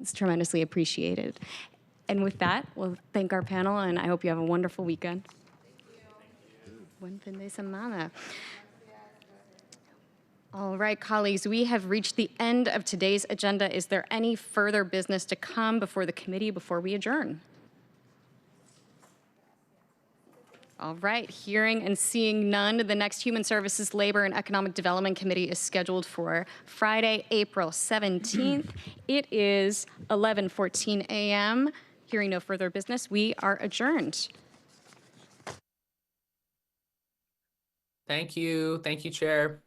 S1: It's tremendously appreciated. And with that, we'll thank our panel, and I hope you have a wonderful weekend. Buen fin de semana. All right, colleagues, we have reached the end of today's agenda. Is there any further business to come before the committee before we adjourn? All right, hearing and seeing none, the next Human Services, Labor, and Economic Development Committee is scheduled for Friday, April 17th. It is 11:14 a.m. Hearing no further business, we are adjourned.
S11: Thank you. Thank you, Chair.